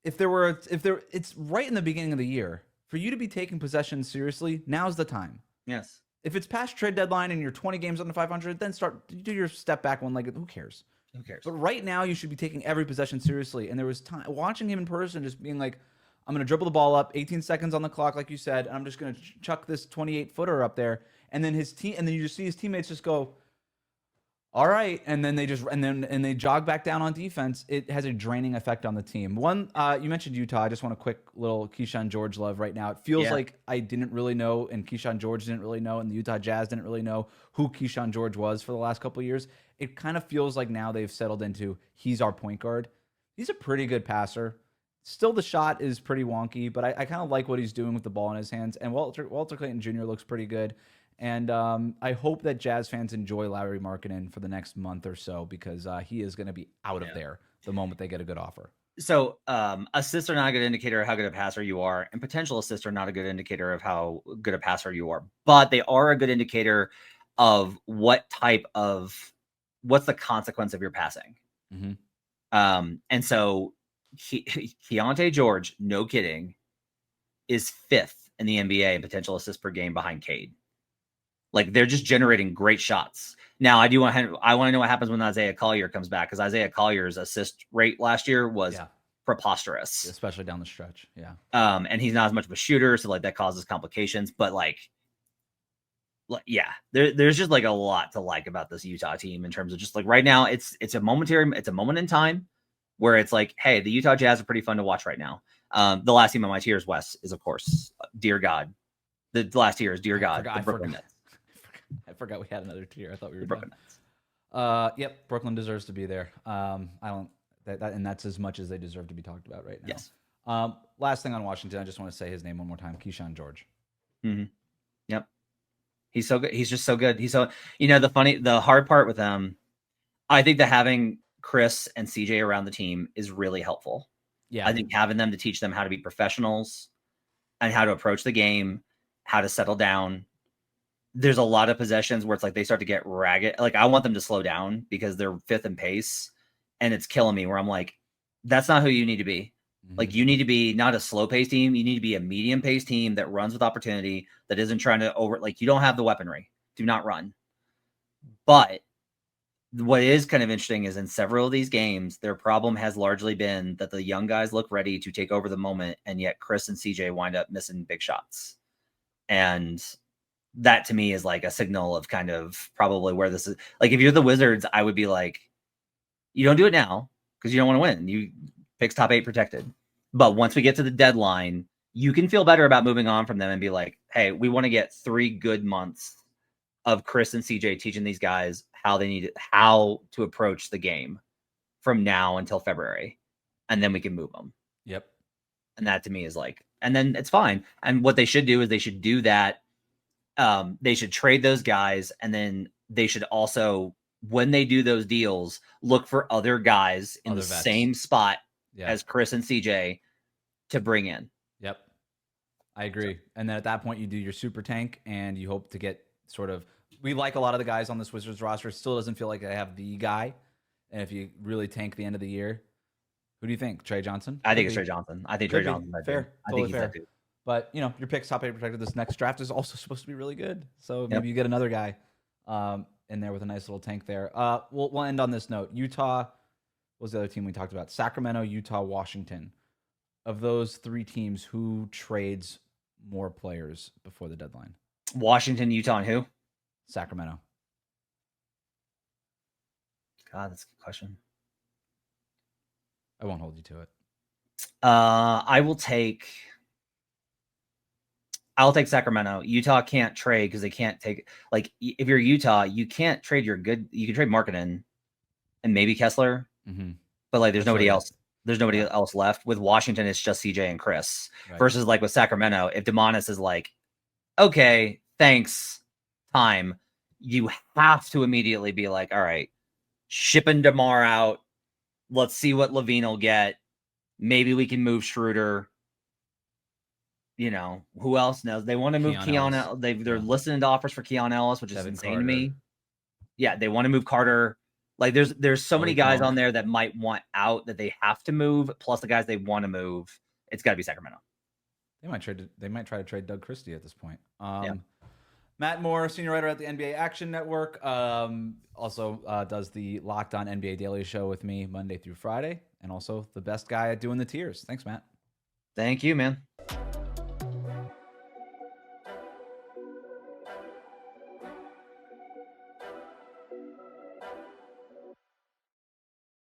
it's right in the beginning of the year. For you to be taking possession seriously, now's the time. Yes. If it's past trade deadline and you're 20 games under 500, then do your step back one-legged. Who cares? Who cares? But right now, you should be taking every possession seriously. And there was time watching him in person, just being like, I'm going to dribble the ball up, 18 seconds on the clock, like you said, and I'm just going to chuck this 28-footer up there. And then you just see his teammates just go, all right, and then they jog back down on defense. It has a draining effect on the team. One, you mentioned Utah. I just want a quick little Keyshawn George love right now. It feels like I didn't really know, and Keyshawn George didn't really know, and the Utah Jazz didn't really know who Keyshawn George was for the last couple of years. It kind of feels like now they've settled into he's our point guard. He's a pretty good passer. Still, the shot is pretty wonky, but I kind of like what he's doing with the ball in his hands. And Walter Clayton Jr. looks pretty good. And I hope that Jazz fans enjoy Lauri Markkanen for the next month or so because he is going to be out of there the moment they get a good offer. So assists are not a good indicator of how good a passer you are, and potential assists are not a good indicator of how good a passer you are. But they are a good indicator of what's the consequence of your passing. And so Keontae George, no kidding, is 5th in the NBA in potential assists per game behind Cade. Like they're just generating great shots. Now I want to know what happens when Isaiah Collier comes back, because Isaiah Collier's assist rate last year was preposterous, especially down the stretch. Yeah. And he's not as much of a shooter, so like that causes complications. But there's just like a lot to like about this Utah team in terms of just like right now it's a moment in time where it's like, hey, the Utah Jazz are pretty fun to watch right now. The last team on my tiers, Wes, is of course, dear God, the last tier is dear God, the Brooklyn Nets. I forgot we had another tier. I thought we were Brooklyn Nets. Yep, Brooklyn deserves to be there. And that's as much as they deserve to be talked about right now. Yes. Last thing on Washington, I just want to say his name one more time: Keyshawn George. Yep, he's so good. He's just so good. He's so the hard part with them. I think that having Chris and CJ around the team is really helpful. Yeah, I think having them to teach them how to be professionals and how to approach the game, how to settle down. There's a lot of possessions where it's like they start to get ragged. Like I want them to slow down because they're 5th in pace, and it's killing me where I'm like, that's not who you need to be. Like you need to be not a slow pace team. You need to be a medium pace team that runs with opportunity, that isn't trying to you don't have the weaponry. Do not run. But what is kind of interesting is in several of these games, their problem has largely been that the young guys look ready to take over the moment, and yet Chris and CJ wind up missing big shots. And that to me is like a signal of kind of probably where this is. Like if you're the Wizards, I would be like, you don't do it now because you don't want to win. You picks top 8 protected. But once we get to the deadline, you can feel better about moving on from them and be like, hey, we want to get 3 good months of Chris and CJ teaching these guys how to approach the game from now until February. And then we can move them. Yep. And that to me is like, and then it's fine. And what they should do is they should do that. They should trade those guys, and then they should also, when they do those deals, look for other guys in the same spot as Chris and CJ to bring in. Yep. I agree. And then at that point, you do your super tank, and you hope to get we like a lot of the guys on this Wizards roster. It still doesn't feel like they have the guy. And if you really tank the end of the year, who do you think? Trey Johnson? I think it's Trey Johnson. I think Trey Johnson. Fair. I think he's fair. But, your pick's top 8 protected. This next draft is also supposed to be really good. So maybe you get another guy in there with a nice little tank there. We'll end on this note. Utah was the other team we talked about. Sacramento, Utah, Washington. Of those 3 teams, who trades more players before the deadline? Washington, Utah, and who? Sacramento. God, that's a good question. I won't hold you to it. I'll take Sacramento. Utah can't trade because they can't take, like, if you're Utah, you can't trade you can trade Markkanen and maybe Kessler, but like there's nobody else. There's nobody else left. With Washington, it's just CJ and Chris. Right. Versus like with Sacramento, if Demonis is like, okay, thanks, time, you have to immediately be like, all right, shipping DeMar out. Let's see what Levine will get. Maybe we can move Schroeder. Who else knows? They want to move Keon. They're listening to offers for Keon Ellis, which is insane to me. Yeah, they want to move Carter. Like there's so many guys on there that might want out that they have to move, plus the guys they want to move. It's got to be Sacramento. They might try to trade Doug Christie at this point. Matt Moore, senior writer at the NBA Action Network, also does the Locked On NBA Daily Show with me Monday through Friday, and also the best guy at doing the tiers. Thanks, Matt. Thank you, man.